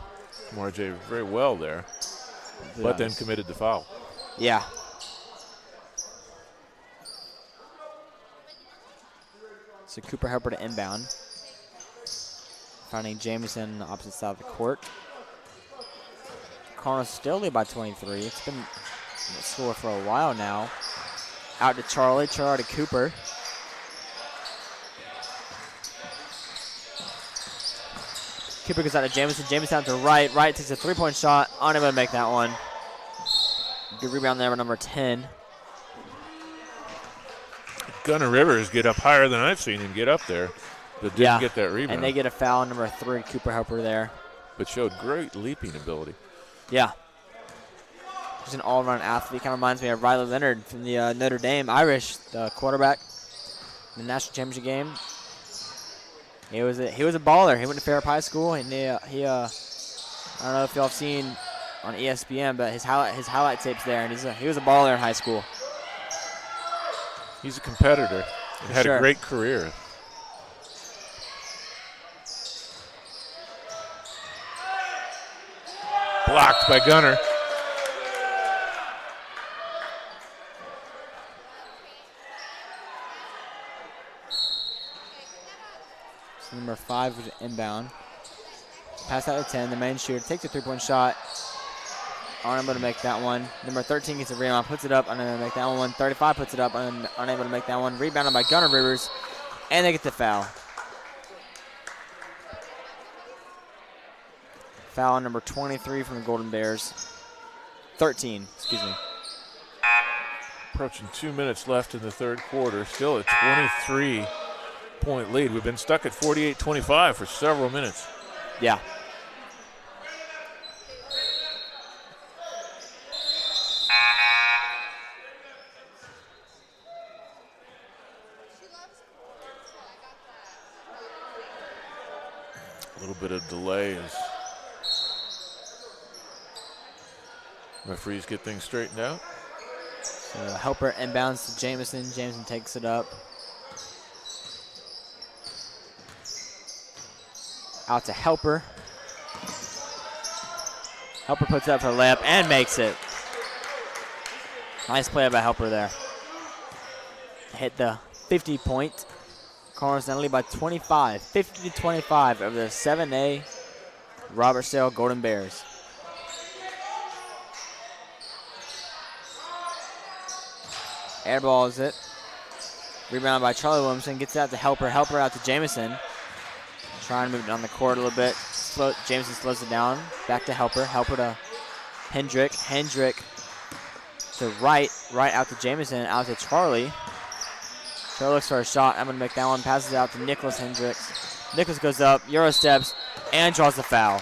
Marjay very well there, but then committed the foul. Yeah. So Cooper Helper to inbound. Finding Jamison on the opposite side of the court. Cardinals still lead by 23. It's been a score for a while now. Out to Charlie. Charlie to Cooper. Cooper goes out to Jamison. Jamison out to Wright. Wright takes a 3-point shot. Unable to make that one. Good rebound there by number 10. Gunner Rivers get up higher than I've seen him get up there, but didn't get that rebound. And they get a foul, number 3, Cooper Helper there. But showed great leaping ability. Yeah. He's an all-around athlete. Kind of reminds me of Riley Leonard from the Notre Dame Irish, the quarterback in the national championship game. He was a baller. He went to Fairhope High School, and he I don't know if y'all have seen on ESPN, but his highlight tape's there, and he was a baller in high school. He's a competitor and had a great career. Blocked by Gunner. So number 5 was inbound. Pass out to 10. The main shooter takes a 3-point shot. Unable to make that one. Number 13 gets a rebound, puts it up, unable to make that one. 35 puts it up, unable to make that one. Rebounded by Gunner Rivers, and they get the foul. Foul on number 23 from the Golden Bears. 13, excuse me. Approaching 2 minutes left in the third quarter. Still a 23-point lead. We've been stuck at 48-25 for several minutes. Yeah. A little bit of delay as referees get things straightened out. So Helper inbounds to Jamison. Jamison takes it up. Out to Helper. Helper puts it up for a layup and makes it. Nice play by Helper there. Hit the 50-point. Cardinals now lead by 25, 50-25 over the 7A Robertsdale Golden Bears. Airballs it. Rebound by Charlie Williamson. Gets out to Helper. Helper out to Jamison. Trying to move it down the court a little bit. Jamison slows it down. Back to Helper. Helper to Hendrick. Hendrick to Wright. Wright out to Jamison. Out to Charlie. Charlie looks for a shot. I'm going to make that one. Passes it out to Nicholas Hendricks. Nicholas goes up. Euro steps. And draws the foul.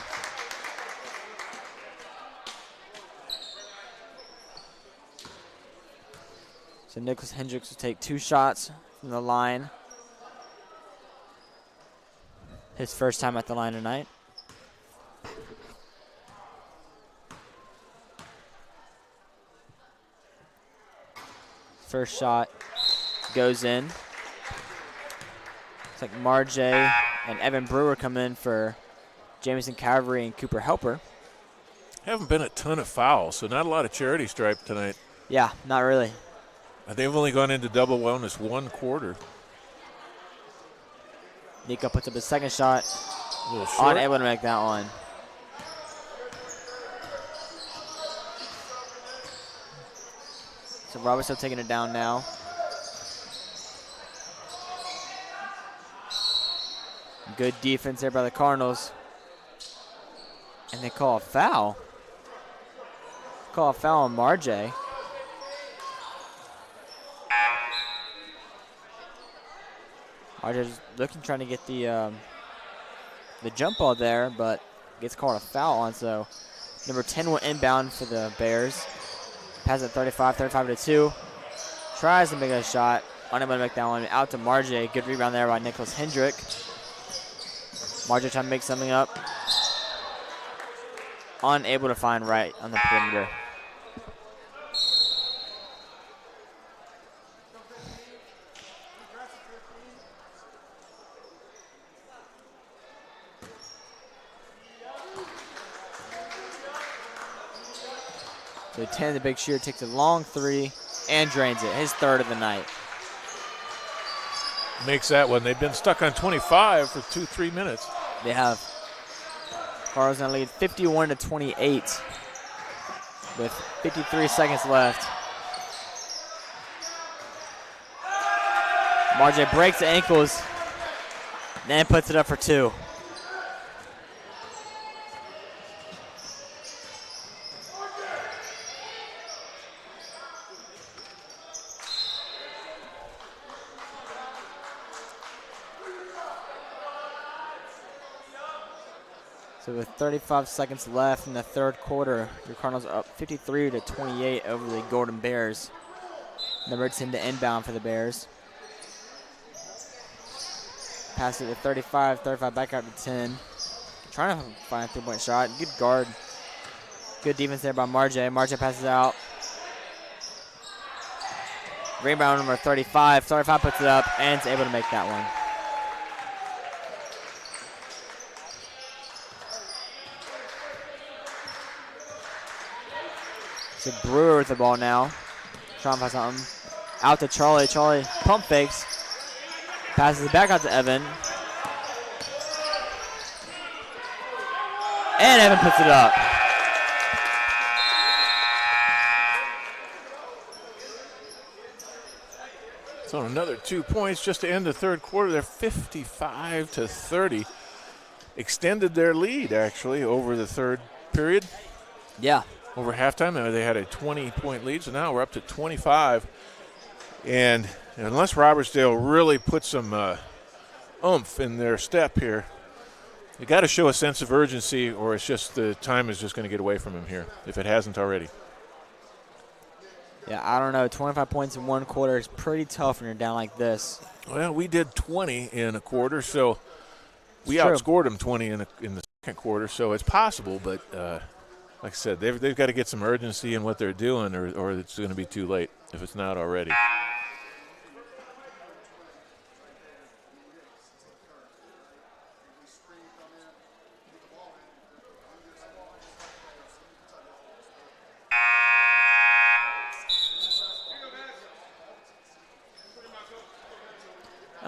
So Nicholas Hendricks will take 2 shots from the line. His first time at the line tonight. First shot goes in. It's like Marjay and Evan Brewer come in for Jamison Calvary and Cooper Helper. Haven't been a ton of fouls, so not a lot of charity stripe tonight. Yeah, not really. They've only gone into double wellness 1 quarter. Nico puts up his second shot. A little short. Unable to make that one. So Robertson taking it down now. Good defense there by the Cardinals. And they call a foul. Call a foul on Marjay. Marjay's looking, trying to get the jump ball there, but gets called a foul on. So number 10 will inbound for the Bears. Pass at 35 to 2. Tries to make a shot. Unable to make that one. Out to Marjay. Good rebound there by Nicholas Hendrick. Marjay trying to make something up. Unable to find Wright on the perimeter. So 10, the big shooter, takes a long 3 and drains it. His 3rd of the night. Makes that one. They've been stuck on 25 for 2-3 minutes. They have. Cardinals now lead 51 to 28 with 53 seconds left. Marjay breaks the ankles, then puts it up for 2. So with 35 seconds left in the 3rd quarter, your Cardinals are up 53 to 28 over the Golden Bears. Number 10 to inbound for the Bears. Pass it to 35 back out to 10. Trying to find a 3-point shot. Good guard. Good defense there by Marjay. Marjay passes out. Rebound number 35. 35 puts it up and is able to make that one. So Brewer with the ball now. Trying to find something. Out to Charlie. Charlie pump fakes. Passes it back out to Evan. And Evan puts it up. So another 2 points just to end the 3rd quarter. They're 55 to 30. Extended their lead, actually, over the 3rd period. Yeah. Over halftime, they had a 20-point lead, so now we're up to 25. And unless Robertsdale really puts some oomph in their step here, you got to show a sense of urgency, or it's just the time is just going to get away from him here, if it hasn't already. Yeah, I don't know. 25 points in 1 quarter is pretty tough when you're down like this. Well, we did 20 in a quarter, so we It's true. outscored them 20 in the 2nd quarter, so it's possible, but like I said, they've got to get some urgency in what they're doing, or it's going to be too late if it's not already.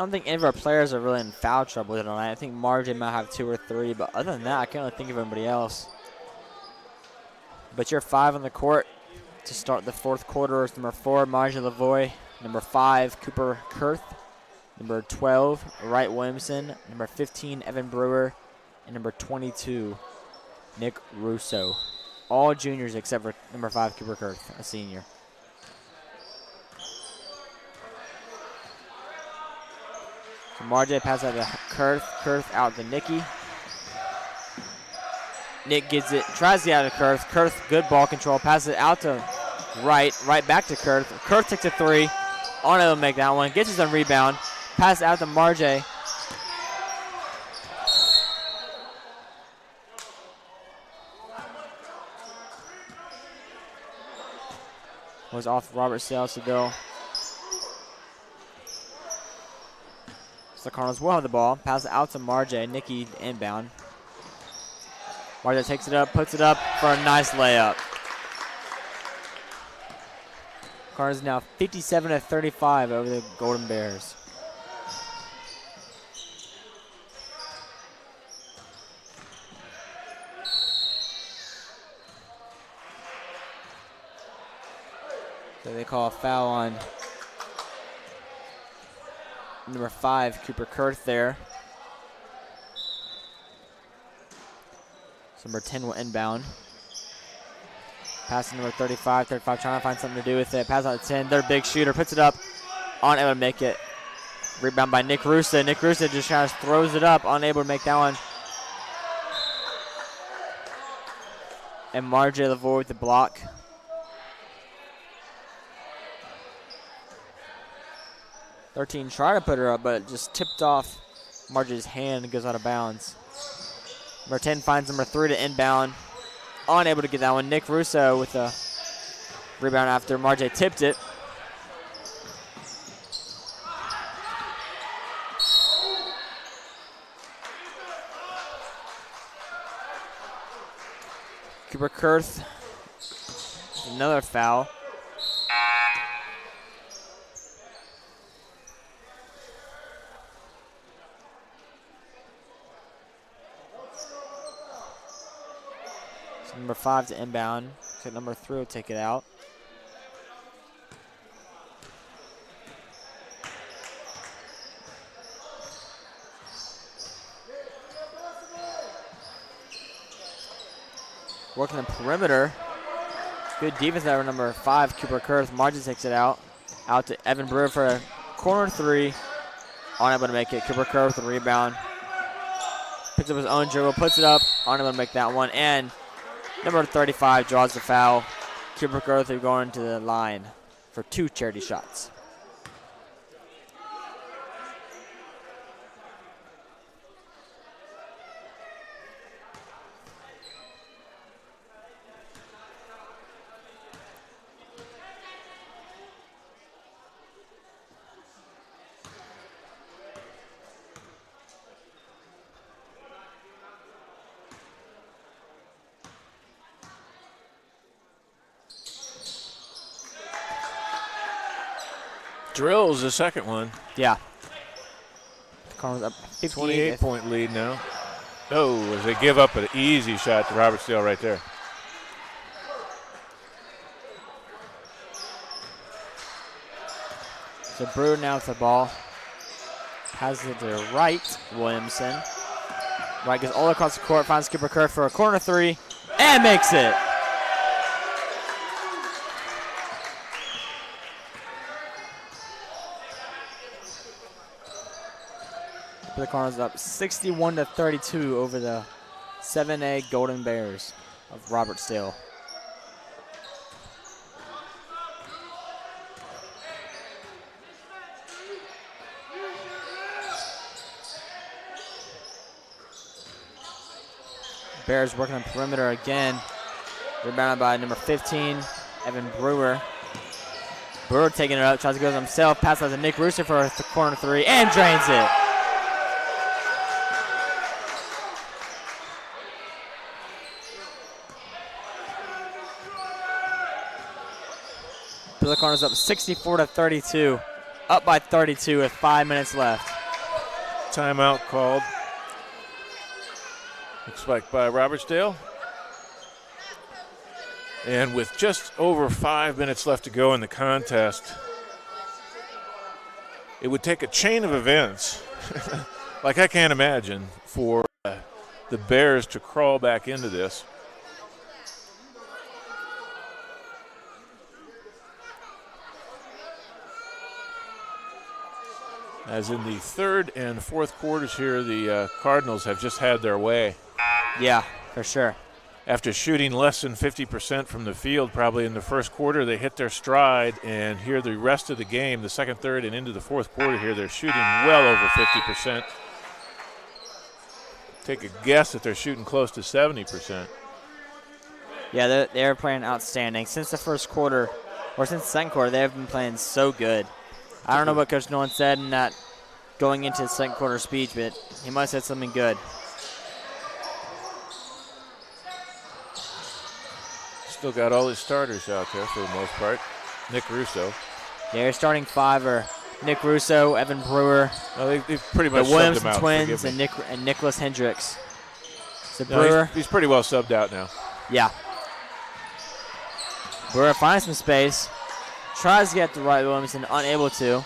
don't think any of our players are really in foul trouble tonight. I think Margie might have 2 or 3, but other than that, I can't really think of anybody else. But you're 5 on the court to start the fourth quarter is number 4, Margie Lavoie. Number 5, Cooper Kurth. Number 12, Wright Williamson. Number 15, Evan Brewer. And number 22, Nick Russo. All juniors except for number 5, Cooper Kurth, a senior. So Margie passes out to Kurth. Kurth out to Nicky. Nick gets it, tries to get out of Kurth. Kurth, good ball control, passes it out to Wright. Right back to Kurth. Kurth takes a 3. Unable to make that one. Gets his own rebound. Pass out to Margie. Was off Robertsdale, so they'll. So the Cardinals will have the ball. Pass it out to Margie. Nikki inbound. Margie takes it up, puts it up for a nice layup. Cardinals now 57-35 over the Golden Bears. So they call a foul on number 5, Cooper Kurth there. So number 10 will inbound. Pass to number 35 trying to find something to do with it. Pass out to 10, their big shooter, puts it up, unable to make it. Rebound by Nick Russo. Nick Russo just kind of throws it up, unable to make that one. And Margie Lavoie with the block. Thirteen tried to put her up, but it just tipped off Margie's hand and goes out of bounds. Number 10 finds number 3 to inbound. Unable to get that one. Nick Russo with a rebound after Margie tipped it. Cooper Kurth, another foul. So number 5 to inbound. So number 3 will take it out. Working the perimeter. Good defense there, number 5, Cooper Kurth. Margie takes it out. Out to Evan Brewer for a corner 3. Unable to make it. Cooper Kurth with a rebound. Picks up his own dribble, puts it up. Unable to make that one. And number 35 draws the foul. Cooper Kurth going to the line for 2 charity shots. Drills the second one. Yeah. Cardinals up 28-point lead now. Oh, as they give up an easy shot to Robertsdale right there. So Brewer now with the ball. Has it to Wright Williamson. Wright goes all across the court, finds Cooper Kurth for a corner 3, and makes it. The Cardinals up 61-32 over the 7A Golden Bears of Robertsdale. Bears working on perimeter again. Rebounded by number 15, Evan Brewer. Brewer taking it up, tries to go himself, passes out to Nick Russo for a corner 3, and drains it. The Cardinals up 64-32 up by 32 with 5 minutes left. Timeout called. Looks like by Robertsdale. And with just over 5 minutes left to go in the contest, it would take a chain of events, like I can't imagine, for the Bears to crawl back into this. As in the third and fourth quarters here, the Cardinals have just had their way. Yeah, for sure. After shooting less than 50% from the field probably in the first quarter, they hit their stride, and here the rest of the game, the second, third, and into the fourth quarter here, they're shooting well over 50%. Take a guess that they're shooting close to 70%. Yeah, they're playing outstanding. Since the first quarter, or since the second quarter, they've been playing so good. I don't know what Coach Nolan said in that going into the second quarter speech, but he must have said something good. Still got all his starters out there for the most part. Nick Russo. Yeah, your starting five are Nick Russo, Evan Brewer, Well, they've pretty the much subbed Williamson him out. twins, Forgive me. and Nicholas Hendricks. So No, Brewer, he's pretty well subbed out now. yeah. Brewer finds some space, tries to get to right Williamson, unable to.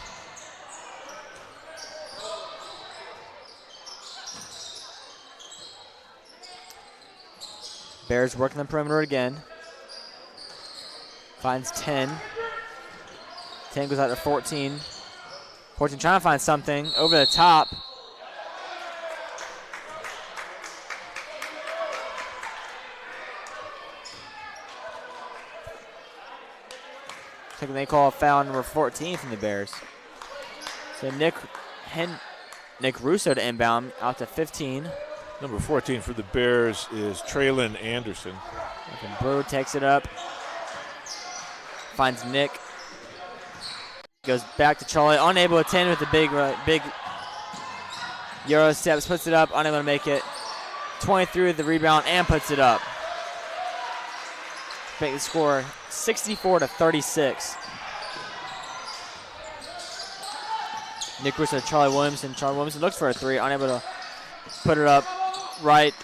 Bears working the perimeter again. Finds 10. 10 goes out to 14. 14 trying to find something over the top. They call a foul number 14 from the Bears. So Nick Russo to inbound out to 15. Number 14 for the Bears is Traylon Anderson. And Brewer takes it up. Finds Nick. Goes back to Charlie. Unable to attend with the big Euro steps. Puts it up. Unable to make it. 23 with the rebound and puts it up. Make the score 64-36. Nick Russo to Charlie Williamson. Charlie Williamson looks for a three. Unable to put it up. Right.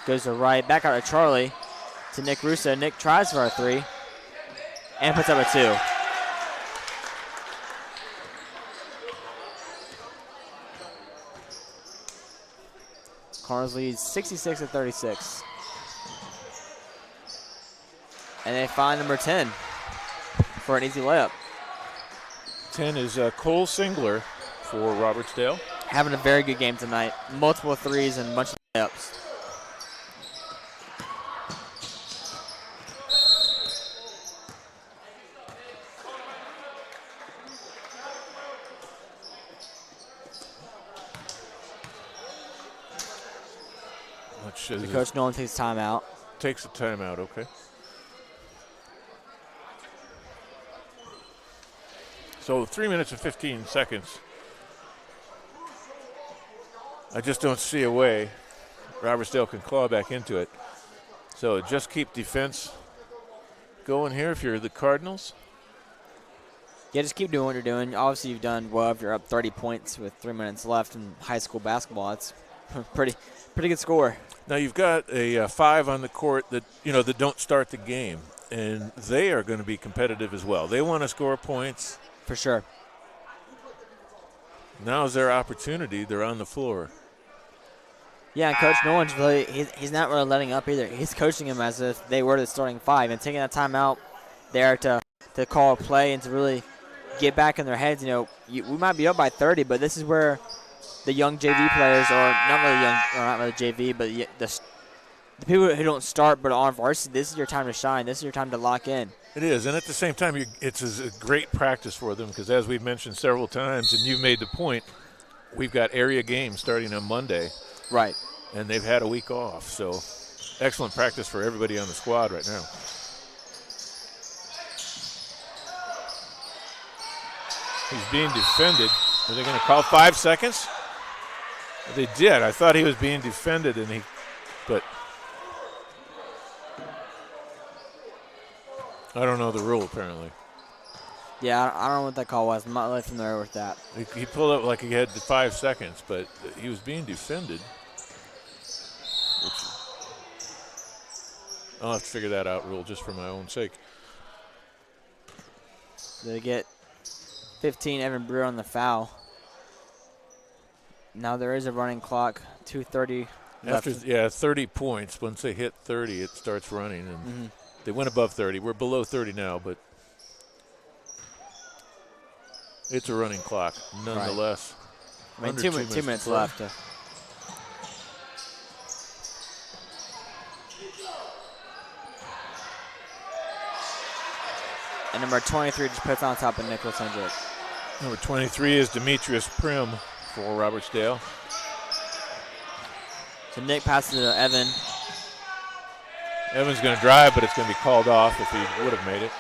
Goes to right. Back out to Charlie. To Nick Russo. Nick tries for a three. And puts up a two. Cardinals leads 66-36. And they find number 10 for an easy layup. 10 is Cole Singler for Robertsdale. Having a very good game tonight. Multiple threes and a bunch of layups. Coach Nolan takes timeout. Takes a timeout, okay. So 3 minutes and 15 seconds. I just don't see a way Robertsdale can claw back into it. So just keep defense going here if you're the Cardinals. Yeah, just keep doing what you're doing. Obviously, you've done well if you're up 30 points with 3 minutes left in high school basketball. That's pretty good score. Now you've got a 5 on the court that that don't start the game, and they are going to be competitive as well. They want to score points. For sure. Now's their opportunity. They're on the floor. Yeah, and Coach Nolan's really he's not really letting up either. He's coaching them as if they were the starting 5 and taking that timeout there to call a play and to really get back in their heads. We might be up by 30, but this is where the young JV players, or not really JV, but the people who don't start but are on varsity, this is your time to shine. This is your time to lock in. It is, and at the same time, it's a great practice for them because, as we've mentioned several times, and you've made the point, we've got area games starting on Monday. Right. And they've had a week off, so excellent practice for everybody on the squad right now. He's being defended. Are they going to call 5 seconds? They did. I thought he was being defended, but I don't know the rule apparently. Yeah, I don't know what that call was. I'm not really familiar with that. He pulled up like he had 5 seconds, but he was being defended. I'll have to figure that out, Rule, just for my own sake. They get 15, Evan Brewer on the foul. Now there is a running clock, 2:30 left. After 30 points. Once they hit 30, it starts running, and they went above 30. We're below 30 now, but it's a running clock nonetheless. Right. I mean, 2 minutes left. And number 23 just puts on top of Nicholas Hendrick. Number 23 is Demetrius Prim for Robertsdale. So Nick passes to Evan. Evan's going to drive, but it's going to be called off if he would have made it.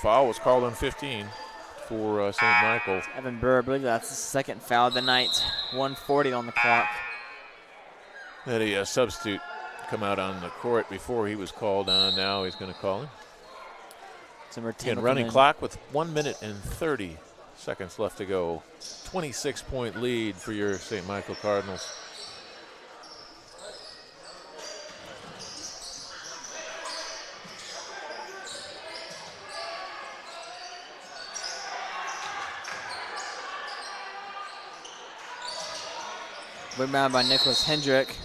Foul was called on 15 for St. Michael. Evan Brewer, I believe that's the second foul of the night. 1:40 on the clock. Had a substitute come out on the court before he was called on. Now he's going to call him. Again, running clock with 1 minute and 30 seconds left to go. 26-point lead for your St. Michael Cardinals. Rebound by Nicholas Hendrick.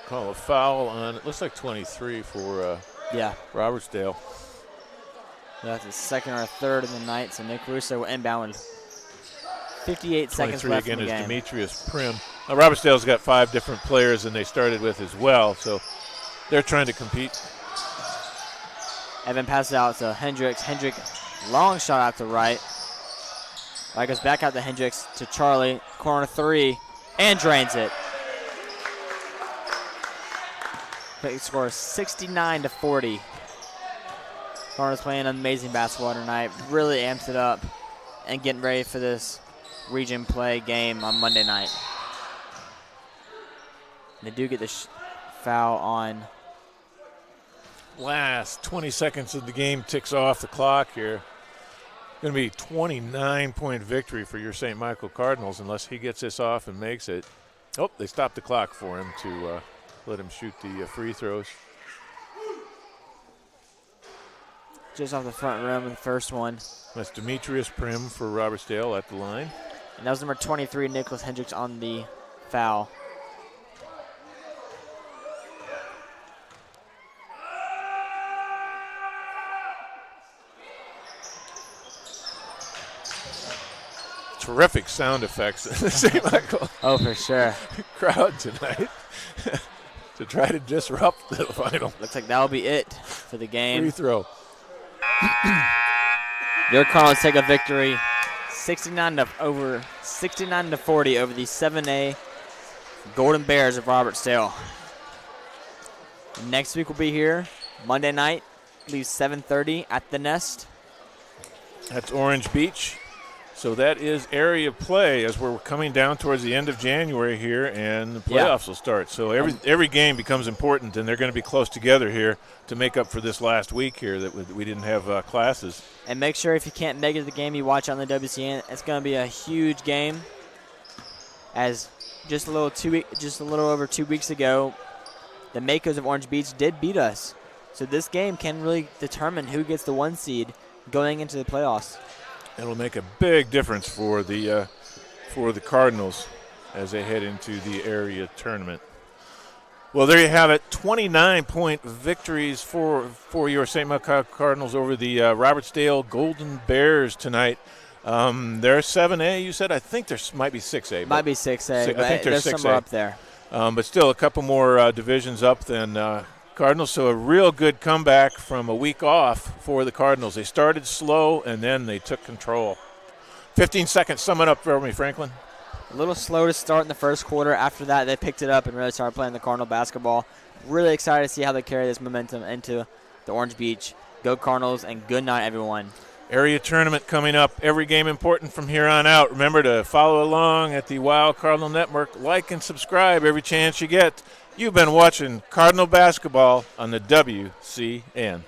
Call a foul on, it looks like 23 for Robertsdale. That's his second or third of the night, so Nick Russo will inbound with 58 seconds left in the game. 23 again is Demetrius Prim. Now, Robertsdale's got 5 different players than they started with as well, so they're trying to compete. Evan passes out to Hendricks. Hendrick, long shot out to right. Right, goes back out to Hendricks to Charlie. Corner 3, and drains it. He scores 69-40. Cardinals playing amazing basketball tonight. Really amps it up and getting ready for this region play game on Monday night. They do get the foul on. Last 20 seconds of the game ticks off the clock here. Going to be 29-point victory for your St. Michael Cardinals unless he gets this off and makes it. Oh, they stopped the clock for him to let him shoot the free throws. Just off the front rim of the first one. That's Demetrius Prim for Robertsdale at the line. And that was number 23, Nicholas Hendricks, on the foul. Terrific sound effects in the St. Michael for sure. crowd tonight to try to disrupt the final. Looks like that'll be it for the game. Free throw. Your Cardinals take a victory, 69-40 over the 7A Golden Bears of Robertsdale. Next week we'll be here Monday night, leaves 7:30 at the Nest. That's Orange Beach. So that is area play as we're coming down towards the end of January here, and the playoffs will start. So every game becomes important, and they're going to be close together here to make up for this last week here that we didn't have classes. And make sure if you can't make it to the game, you watch on the WCN. It's going to be a huge game. As just a little over 2 weeks ago, the Makos of Orange Beach did beat us. So this game can really determine who gets the 1 seed going into the playoffs. It'll make a big difference for the Cardinals as they head into the area tournament. Well, there you have it. 29-point victories for your St. Michael Cardinals over the Robertsdale Golden Bears tonight. They're 7A, you said? I think there might be 6A. Might be 6A. I think they're 6A. Somewhere up there. But still a couple more divisions up than Cardinals, so a real good comeback from a week off for the Cardinals. They started slow, and then they took control. 15 seconds, sum it up for me, Franklin. A little slow to start in the first quarter. After that, they picked it up and really started playing the Cardinal basketball. Really excited to see how they carry this momentum into the Orange Beach. Go Cardinals, and good night, everyone. Area tournament coming up. Every game important from here on out. Remember to follow along at the Wild Cardinal Network. Like and subscribe every chance you get. You've been watching Cardinal basketball on the WCN.